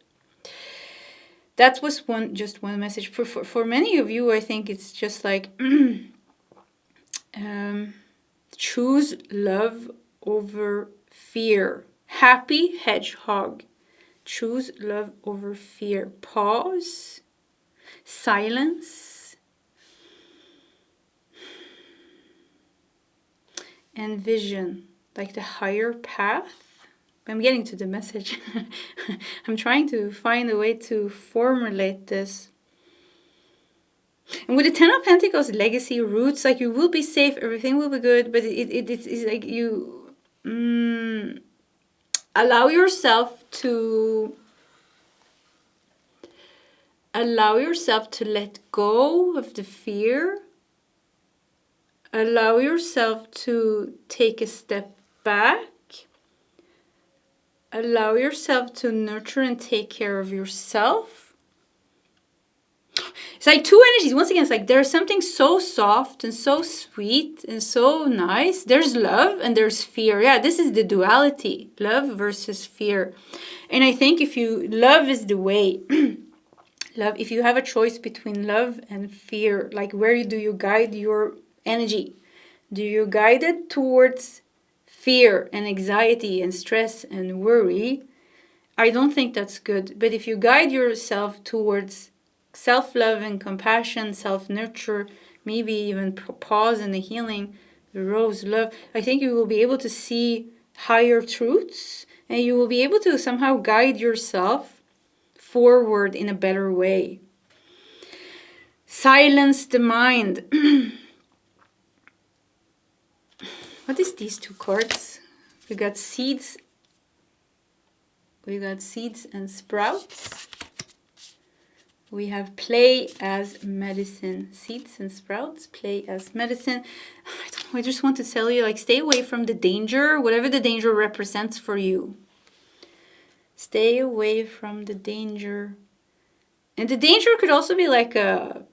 [SPEAKER 1] That was just one message. For many of you, I think it's just like choose love over fear. Happy hedgehog. Choose love over fear. Pause. Silence. And vision. Like the higher path. I'm getting to the message. I'm trying to find a way to formulate this. And with the Ten of Pentacles, legacy, roots, like you will be safe, everything will be good, but it's like you allow yourself to let go of the fear. Allow yourself to take a step back. Allow yourself to nurture and take care of yourself. It's like two energies. Once again, it's like there's something so soft and so sweet and so nice. There's love and there's fear. Yeah, this is the duality. Love versus fear. And I think love is the way. Love, if you have a choice between love and fear, like where do you guide your energy? Do you guide it towards fear and anxiety and stress and worry? I don't think that's good. But if you guide yourself towards self-love and compassion, self-nurture, maybe even pause in the healing, the rose, love, I think you will be able to see higher truths and you will be able to somehow guide yourself forward in a better way. Silence the mind. What is these two cards? We got seeds. We got seeds and sprouts. We have play as medicine. Seeds and sprouts, play as medicine. I don't know, I just want to tell you, like, stay away from the danger, whatever the danger represents for you. Stay away from the danger. And the danger could also be like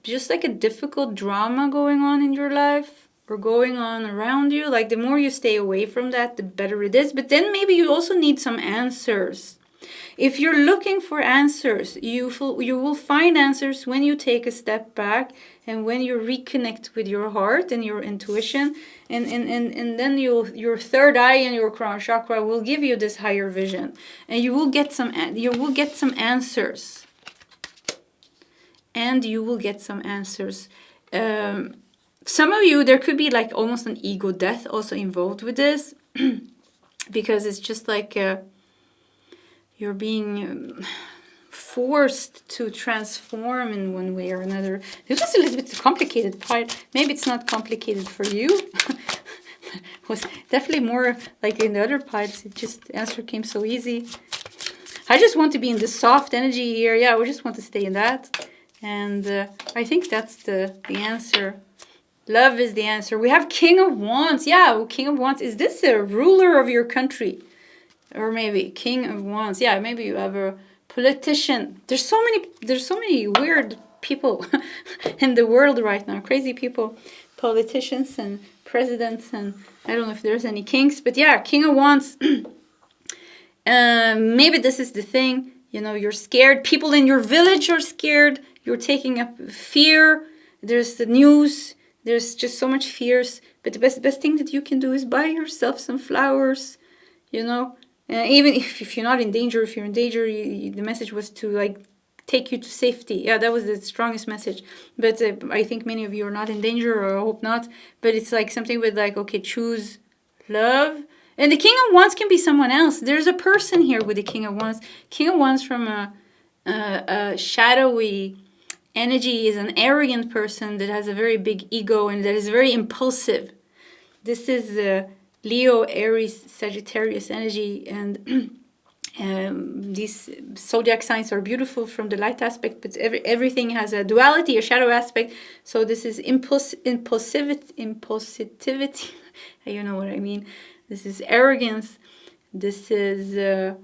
[SPEAKER 1] just like a difficult drama going on in your life. Or going on around you. Like the more you stay away from that, the better it is. But then maybe you also need some answers. If you're looking for answers, you will find answers when you take a step back and when you reconnect with your heart and your intuition. And then your third eye and your crown chakra will give you this higher vision. And you will get some answers. And you will get some answers. Some of you, there could be like almost an ego death also involved with this. Because it's just like you're being forced to transform in one way or another. This was a little bit complicated part. Maybe it's not complicated for you. It was definitely more like in the other parts. It just, the answer came so easy. I just want to be in the soft energy here. Yeah, we just want to stay in that. And I think that's the answer. Love is the answer. We have King of Wands. Yeah, well, King of Wands. Is this a ruler of your country? Or maybe King of Wands. Yeah, maybe you have a politician. There's so many weird people in the world right now. Crazy people. Politicians and presidents, and I don't know if there's any kings. But yeah, King of Wands. Maybe this is the thing. You know, you're scared. People in your village are scared. You're taking up fear. There's the news. There's just so much fears. But the best thing that you can do is buy yourself some flowers. You know, even if you're not in danger, if you're in danger, the message was to like take you to safety. Yeah, that was the strongest message. But I think many of you are not in danger, or I hope not. But it's like something with like, okay, choose love. And the King of Wands can be someone else. There's a person here with the King of Wands. King of Wands from a shadowy energy is an arrogant person that has a very big ego and that is very impulsive. This is Leo, Aries, Sagittarius energy, and these zodiac signs are beautiful from the light aspect, but everything has a duality, a shadow aspect. So this is impulsivity. You know what I mean. This is arrogance. This is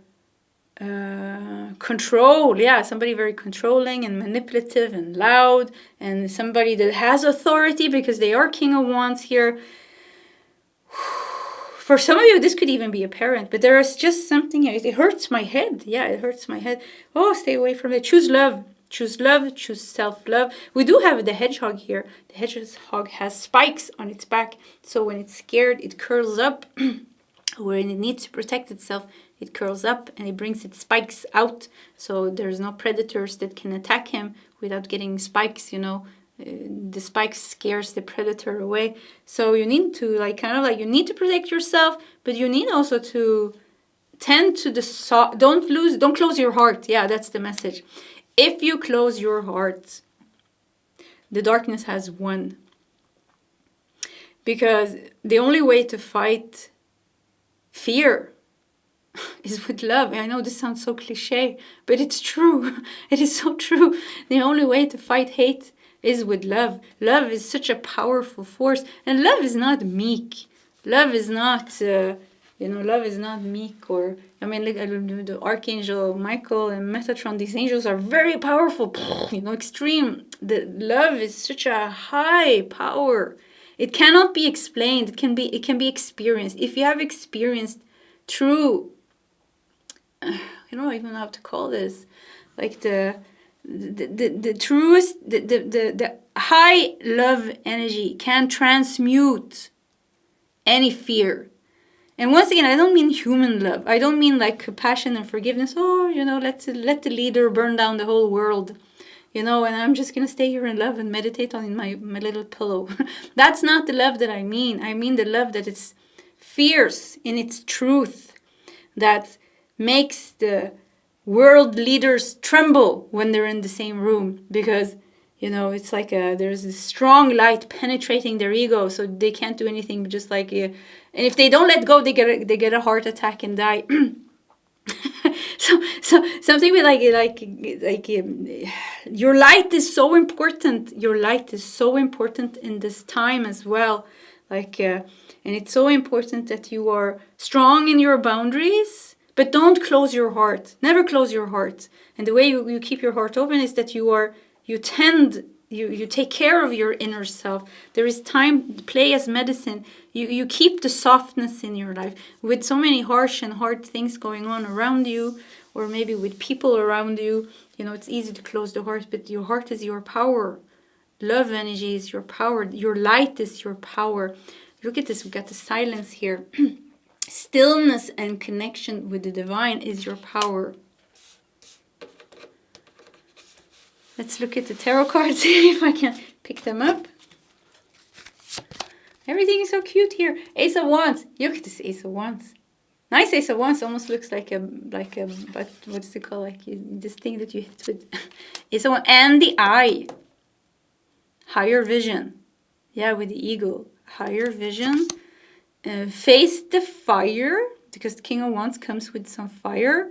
[SPEAKER 1] control. Yeah, somebody very controlling and manipulative and loud, and somebody that has authority because they are King of Wands here. For some of you, this could even be a parent, but there is just something, it hurts my head. Yeah, it hurts my head. Oh, stay away from it. Choose love. Choose love. Choose self-love. We do have the hedgehog here. The hedgehog has spikes on its back. So when it's scared, it curls up. When it needs to protect itself, it curls up and it brings its spikes out. So there's no predators that can attack him without getting spikes, you know. The spike scares the predator away. So you need to you need to protect yourself, but you need also to tend to the don't close your heart. Yeah, that's the message. If you close your heart, the darkness has won. Because the only way to fight fear is with love. I know this sounds so cliche, but it's true. It is so true. The only way to fight hate is with love. Love is such a powerful force, and love is not meek. Love is not, love is not meek. Or look at the Archangel Michael and Metatron. These angels are very powerful, extreme. The love is such a high power. It cannot be explained. It can be experienced. If you have experienced true, I don't even know how to call this, like the truest, the high love energy can transmute any fear. And once again, I don't mean human love. I don't mean like compassion and forgiveness. Oh, let the leader burn down the whole world. And I'm just going to stay here in love and meditate on my little pillow. That's not the love that I mean. I mean the love that is fierce in its truth, that makes the world leaders tremble when they're in the same room, because it's like there's a strong light penetrating their ego, so they can't do anything but just and if they don't let go, they get a heart attack and die. so something with your light is so important. Your light is so important in this time as well. And it's so important that you are strong in your boundaries. But don't close your heart. Never close your heart. And the way you keep your heart open is that you take care of your inner self. There is time, play as medicine. You keep the softness in your life. With so many harsh and hard things going on around you, or maybe with people around you, it's easy to close the heart, but your heart is your power. Love energy is your power. Your light is your power. Look at this, we got the silence here. Stillness and connection with the divine is your power. Let's look at the tarot cards, see if I can pick them up. Everything is so cute here. Ace of Wands. Look at this Ace of Wands. Nice Ace of Wands. Almost looks like but what's it called? This thing that you hit with. Ace of Wands. And the eye. Higher vision. Yeah, with the eagle. Higher vision. Face the fire, because the King of Wands comes with some fire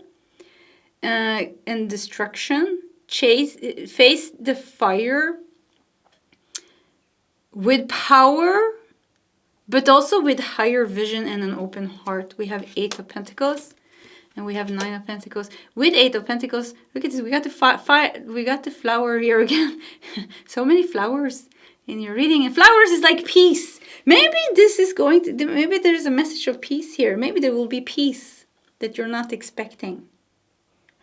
[SPEAKER 1] and destruction. Face the fire with power, but also with higher vision and an open heart. We have 8 of Pentacles and we have 9 of Pentacles. With 8 of Pentacles, look at this. We got the flower here again. So many flowers in your reading, and flowers is like peace. Maybe maybe there's a message of peace here. Maybe there will be peace that you're not expecting.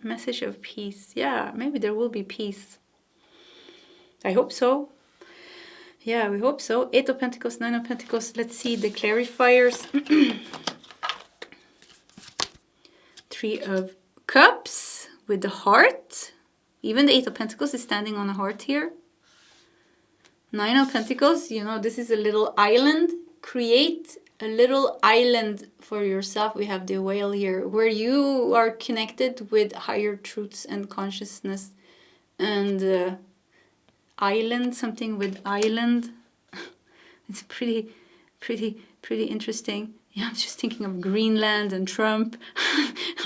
[SPEAKER 1] A message of peace. Yeah, maybe there will be peace. I hope so. Yeah, we hope so. 8 of Pentacles, 9 of Pentacles. Let's see the clarifiers. 3 of Cups with the heart. Even the 8 of Pentacles is standing on a heart here. 9 of Pentacles, this is a little island. Create a little island for yourself. We have the whale here, where you are connected with higher truths and consciousness. And island, something with island. It's pretty interesting. Yeah, I'm just thinking of Greenland and Trump.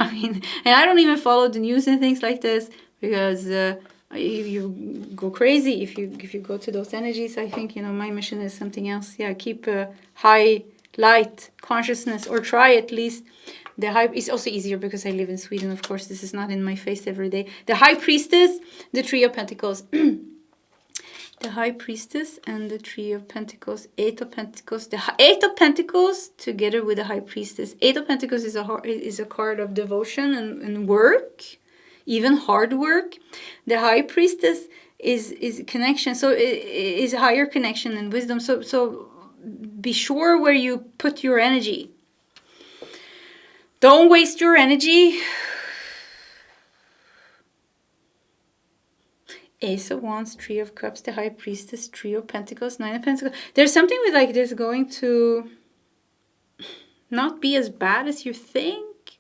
[SPEAKER 1] And I don't even follow the news and things like this, because you go crazy if you go to those energies. I think my mission is something else. Yeah, keep a high light consciousness, or try at least, The high is also easier because I live in Sweden. Of course, this is not in my face every day. The High Priestess, the Three of Pentacles. The High Priestess and the Three of Pentacles, Eight of Pentacles. The Eight of Pentacles together with the High Priestess. Eight of Pentacles is a card of devotion and work, even hard work. The High Priestess is connection, so it is higher connection and wisdom. So be sure where you put your energy. Don't waste your energy. Ace of Wands, Three of Cups, the High Priestess, Three of Pentacles, Nine of Pentacles. There's something with like this going to not be as bad as you think.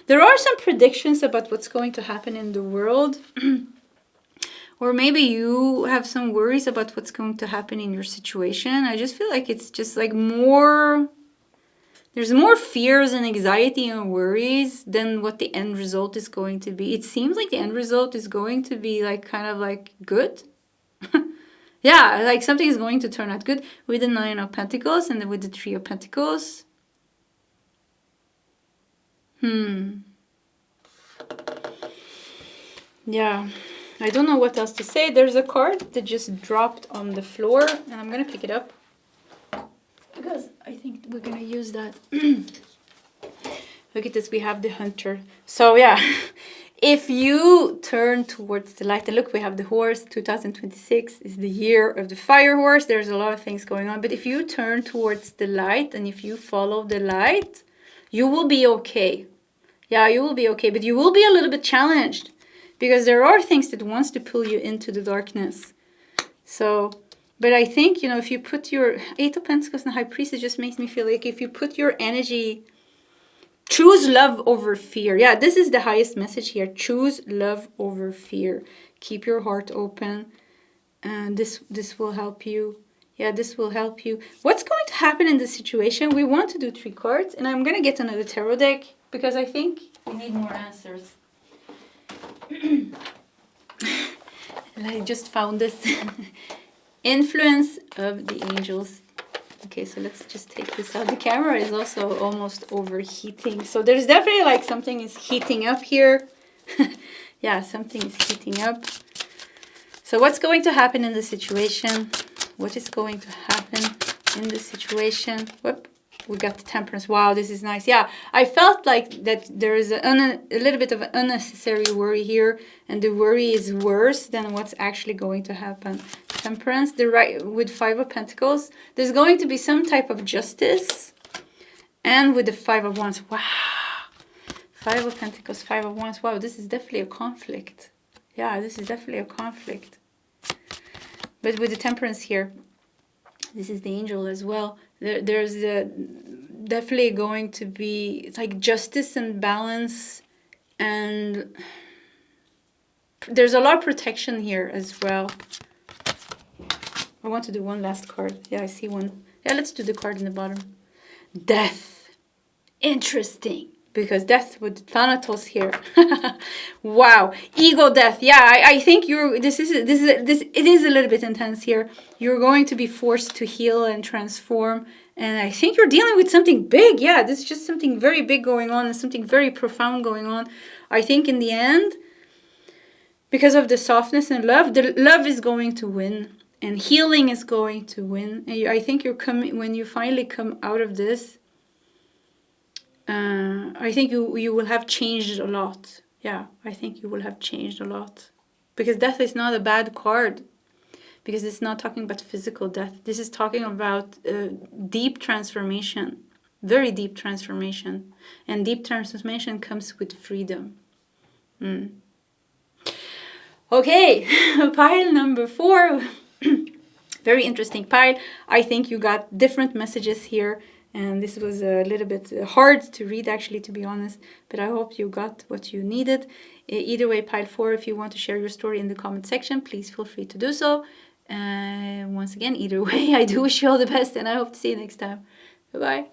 [SPEAKER 1] There are some predictions about what's going to happen in the world. Or maybe you have some worries about what's going to happen in your situation. I just feel like it's just like more... There's more fears and anxiety and worries than what the end result is going to be. It seems like the end result is going to be like kind of like good. Yeah, like something is going to turn out good with the Nine of Pentacles and then with the Three of Pentacles. Yeah, I don't know what else to say. There's a card that just dropped on the floor and I'm going to pick it up, because I think we're going to use that. Look at this, we have the Hunter. So yeah, if you turn towards the light, and look, we have the horse. 2026 is the year of the fire horse. There's a lot of things going on. But if you turn towards the light and if you follow the light, you will be okay. Yeah, you will be okay. But you will be a little bit challenged because there are things that wants to pull you into the darkness. So... But I think, you know, if you put your Eight of Pentacles and High Priest, it just makes me feel like if you put your energy, choose love over fear. Yeah, this is the highest message here. Choose love over fear. Keep your heart open. And this will help you. Yeah, this will help you. What's going to happen in this situation? We want to do 3 cards. And I'm going to get another tarot deck because I think we need more answers. And I just found this. Influence of the angels. Okay, so let's just take this out. The camera is also almost overheating. So there's definitely like something is heating up here. Yeah, something is heating up. So what's going to happen in the situation? What is going to happen in the situation? Whoop. We got the Temperance. Wow, this is nice. Yeah, I felt like that there is a little bit of an unnecessary worry here. And the worry is worse than what's actually going to happen. Temperance, with 5 of Pentacles. There's going to be some type of justice. And with the 5 of Wands. Wow. 5 of Pentacles, 5 of Wands. Wow, this is definitely a conflict. Yeah, this is definitely a conflict. But with the Temperance here, this is the angel as well. There's definitely going to be like justice and balance, and there's a lot of protection here as well. I want to do one last card. Yeah, I see one. Yeah, let's do the card in the bottom. Death. Interesting. Because death with Thanatos here. Wow. Ego death. Yeah, I think it is a little bit intense here. You're going to be forced to heal and transform. And I think you're dealing with something big. Yeah, this is just something very big going on and something very profound going on. I think in the end, because of the softness and love, the love is going to win. And healing is going to win. And I think when you finally come out of this, I think you will have changed a lot. Yeah, I think you will have changed a lot. Because death is not a bad card. Because it's not talking about physical death. This is talking about deep transformation. Very deep transformation. And deep transformation comes with freedom. Okay, pile number 4. Very interesting pile. I think you got different messages here. And this was a little bit hard to read, actually, to be honest. But I hope you got what you needed. Either way, pile 4, if you want to share your story in the comment section, please feel free to do so. Once again, either way, I do wish you all the best. And I hope to see you next time. Bye-bye.